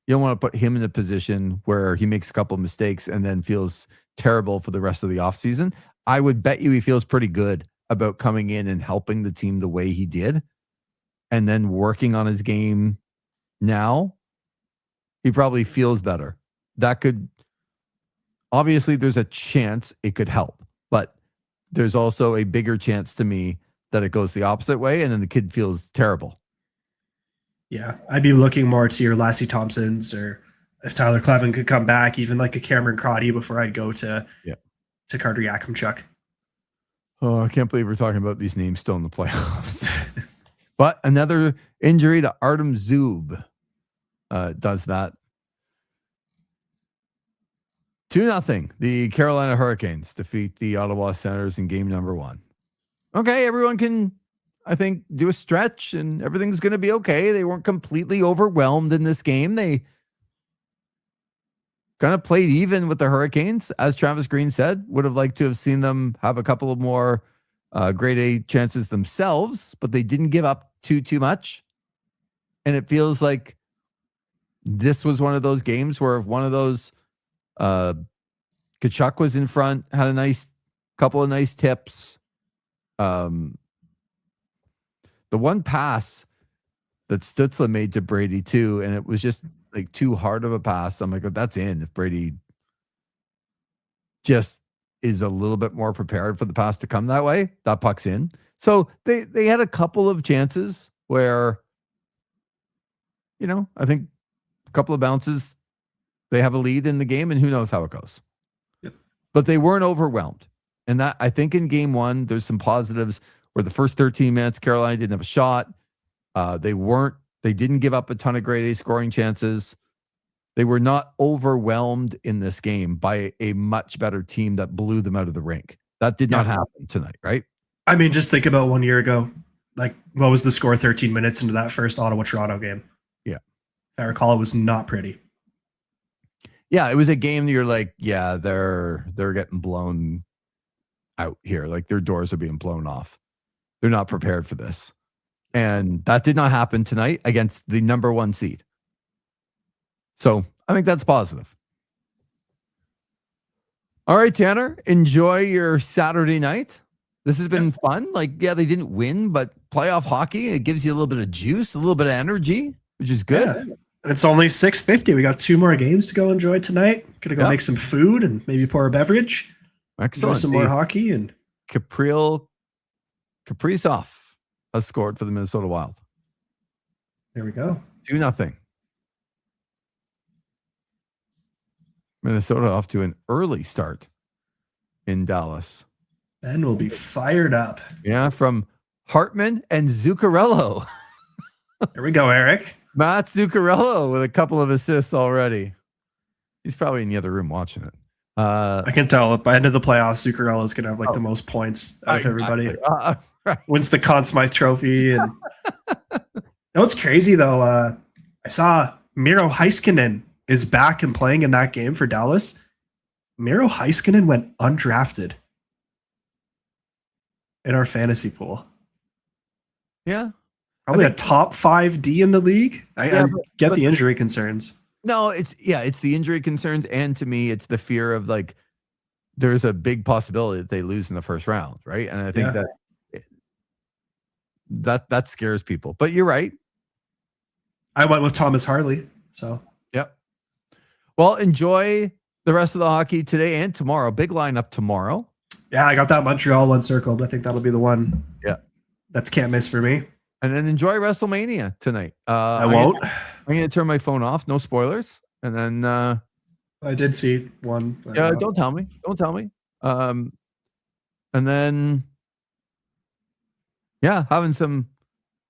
you don't want to put him in a position where he makes a couple of mistakes and then feels terrible for the rest of the offseason. I would bet you he feels pretty good about coming in and helping the team the way he did, and then working on his game now. He probably feels better. That could, obviously, there's a chance it could help, but there's also a bigger chance to me that it goes the opposite way and then the kid feels terrible. Yeah, I'd be looking more to your Lassie Thompsons, or if Tyler Clevin could come back, even like a Cameron Crotty, before I'd go to Carter Yakimchuk. Oh, I can't believe we're talking about these names still in the playoffs. But another injury to Artem Zub does that. 2-0. The Carolina Hurricanes defeat the Ottawa Senators in game number 1. Okay, everyone can, I think, do a stretch and everything's going to be okay. They weren't completely overwhelmed in this game. They kind of played even with the Hurricanes, as Travis Green said. Would have liked to have seen them have a couple of more grade A chances themselves, but they didn't give up too much. And it feels like this was one of those games where if one of those Tkachuk was in front, had a nice couple of nice tips. The one pass that Stützle made to Brady too, and it was just like too hard of a pass. I'm like, oh, that's in. If Brady just is a little bit more prepared for the pass to come that way, that puck's in. So they had a couple of chances where, I think a couple of bounces, they have a lead in the game, and who knows how it goes. Yep. But they weren't overwhelmed. And that, I think, in game 1, there's some positives where the first 13 minutes, Carolina didn't have a shot. They didn't give up a ton of grade A scoring chances. They were not overwhelmed in this game by a much better team that blew them out of the rink. That did not happen tonight, right? I mean, just think about 1 year ago. Like, what was the score 13 minutes into that first Ottawa-Toronto game? Yeah. If I recall, it was not pretty. Yeah, it was a game that you're like, yeah, they're getting blown out here. Like, their doors are being blown off. They're not prepared for this. And that did not happen tonight against the number 1 seed. So I think that's positive. All right, Tanner, enjoy your Saturday night. This has been fun. Like, yeah, they didn't win, but playoff hockey, it gives you a little bit of juice, a little bit of energy, which is good. Yeah. And it's only 6:50. We got 2 more games to go enjoy tonight. Gonna go make some food and maybe pour a beverage. Excellent. Enjoy some more hockey. And Kaprizov has scored for the Minnesota Wild. There we go. 2-0. Minnesota off to an early start in Dallas. Ben will be fired up. Yeah, from Hartman and Zuccarello. There we go, Eric. Matt Zuccarello with a couple of assists already. He's probably in the other room watching it. I can tell by the end of the playoffs, Zuccarello is going to have like the most points out of everybody. Right. Wins the Conn Smythe Trophy. And what's crazy though, I saw Miro Heiskanen is back and playing in that game for Dallas. Miro Heiskanen went undrafted in our fantasy pool. Yeah. Probably a top 5 D in the league. I get the injury concerns. No, it's the injury concerns. And to me, it's the fear of like, there's a big possibility that they lose in the first round. Right. And I think that scares people, but you're right. I went with Thomas Harley. So, yep. Well, enjoy the rest of the hockey today and tomorrow. Big lineup tomorrow. Yeah, I got that Montreal one circled. I think that'll be the one. Yeah. That's can't miss for me. And then enjoy WrestleMania tonight. I won't. I'm going to turn my phone off. No spoilers. And then I did see one. Yeah, don't tell me. Don't tell me. And then having some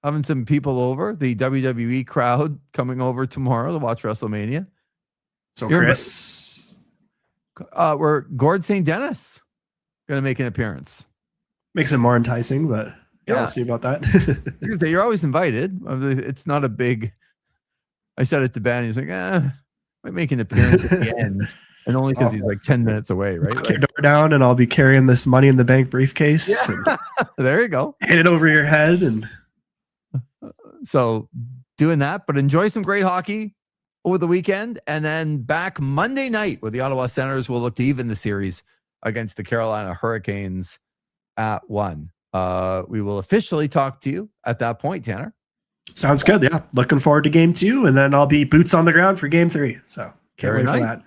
having some people over. The WWE crowd coming over tomorrow to watch WrestleMania. So Here, Chris, we're Gord St. Dennis going to make an appearance. makes it more enticing, but yeah, Yeah. we'll see about that. I was gonna say, you're always invited. It's not a big. I said it to Ben. He's like, might make an appearance at the end, and only because he's like 10 minutes away, right? Knock your door down, and I'll be carrying this Money in the Bank briefcase. Yeah. And There you go. hand it over your head, and So doing that, but enjoy some great hockey over the weekend, and then back Monday night where the Ottawa Senators will look to even the series against the Carolina Hurricanes at 1. We will officially talk to you at that point, Tanner. sounds good. Yeah, looking forward to game 2, and then I'll be boots on the ground for game 3. So can't Very wait for nice.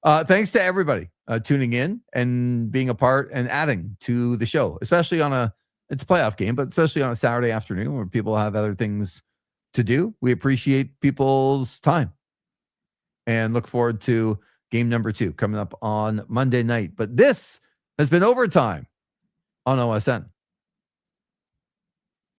that. Thanks to everybody tuning in and being a part and adding to the show, especially on it's a playoff game, but especially on a Saturday afternoon where people have other things to do. We appreciate people's time and look forward to game number 2 coming up on Monday night. But this has been Overtime on OSN.